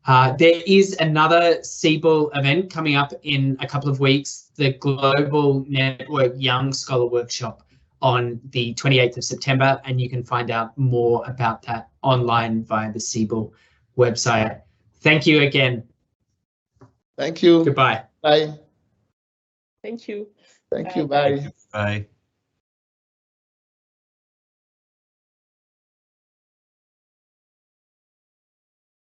There is another CIBEL event coming up in a couple of weeks, the Global Network Young Scholar Workshop on the 28th of September, and you can find out more about that online via the CIBEL website. Thank you again. Thank you. Goodbye. Bye. Thank you. Thank you. Bye. Bye.